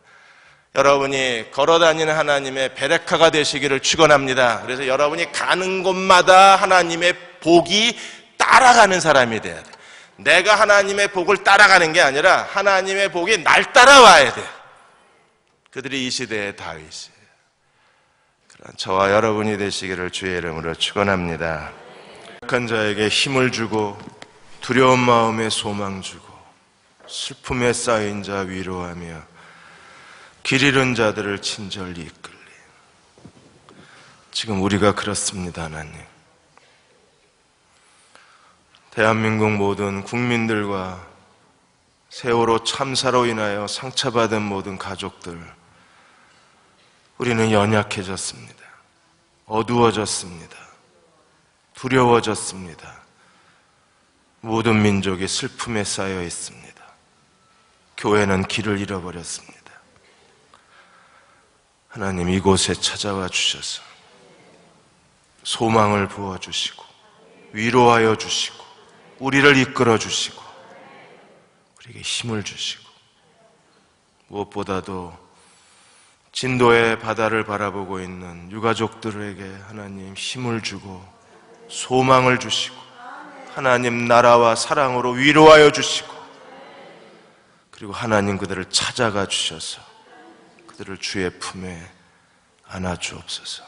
여러분이 걸어다니는 하나님의 베레카가 되시기를 축원합니다. 그래서 여러분이 가는 곳마다 하나님의 복이 따라가는 사람이 돼야 돼. 내가 하나님의 복을 따라가는 게 아니라 하나님의 복이 날 따라와야 돼. 그들이 이 시대의 다윗이에요. 그런 저와 여러분이 되시기를 주의 이름으로 축원합니다. 약한 자에게 힘을 주고 두려운 마음에 소망 주고 슬픔에 쌓인 자 위로하며 길 잃은 자들을 친절히 이끌리. 지금 우리가 그렇습니다. 하나님, 대한민국 모든 국민들과 세월호 참사로 인하여 상처받은 모든 가족들, 우리는 연약해졌습니다. 어두워졌습니다. 두려워졌습니다. 모든 민족이 슬픔에 쌓여 있습니다. 교회는 길을 잃어버렸습니다. 하나님, 이곳에 찾아와 주셔서 소망을 부어주시고 위로하여 주시고 우리를 이끌어 주시고 우리에게 힘을 주시고 무엇보다도 진도의 바다를 바라보고 있는 유가족들에게 하나님 힘을 주고 소망을 주시고 하나님 나라와 사랑으로 위로하여 주시고 그리고 하나님 그들을 찾아가 주셔서 그들을 주의 품에 안아 주옵소서.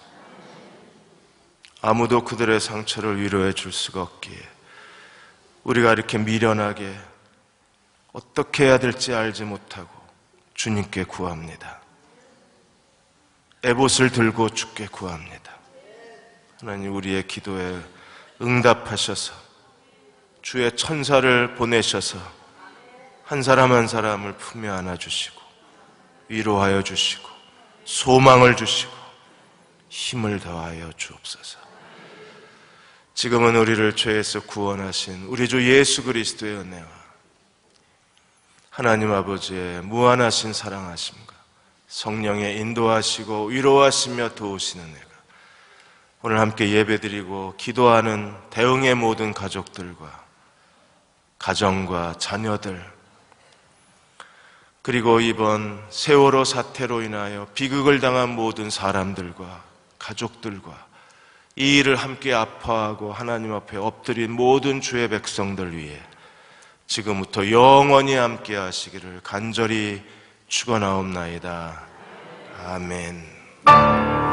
아무도 그들의 상처를 위로해 줄 수가 없기에 우리가 이렇게 미련하게 어떻게 해야 될지 알지 못하고 주님께 구합니다. 에봇을 들고 주께 구합니다. 하나님, 우리의 기도에 응답하셔서 주의 천사를 보내셔서 한 사람 한 사람을 품에 안아주시고 위로하여 주시고 소망을 주시고 힘을 더하여 주옵소서. 지금은 우리를 죄에서 구원하신 우리 주 예수 그리스도의 은혜와 하나님 아버지의 무한하신 사랑하심과 성령의 인도하시고 위로하시며 도우시는 은혜가 오늘 함께 예배드리고 기도하는 대흥의 모든 가족들과 가정과 자녀들, 그리고 이번 세월호 사태로 인하여 비극을 당한 모든 사람들과 가족들과 이 일을 함께 아파하고 하나님 앞에 엎드린 모든 주의 백성들 위해 지금부터 영원히 함께 하시기를 간절히 축원하옵나이다. 아멘.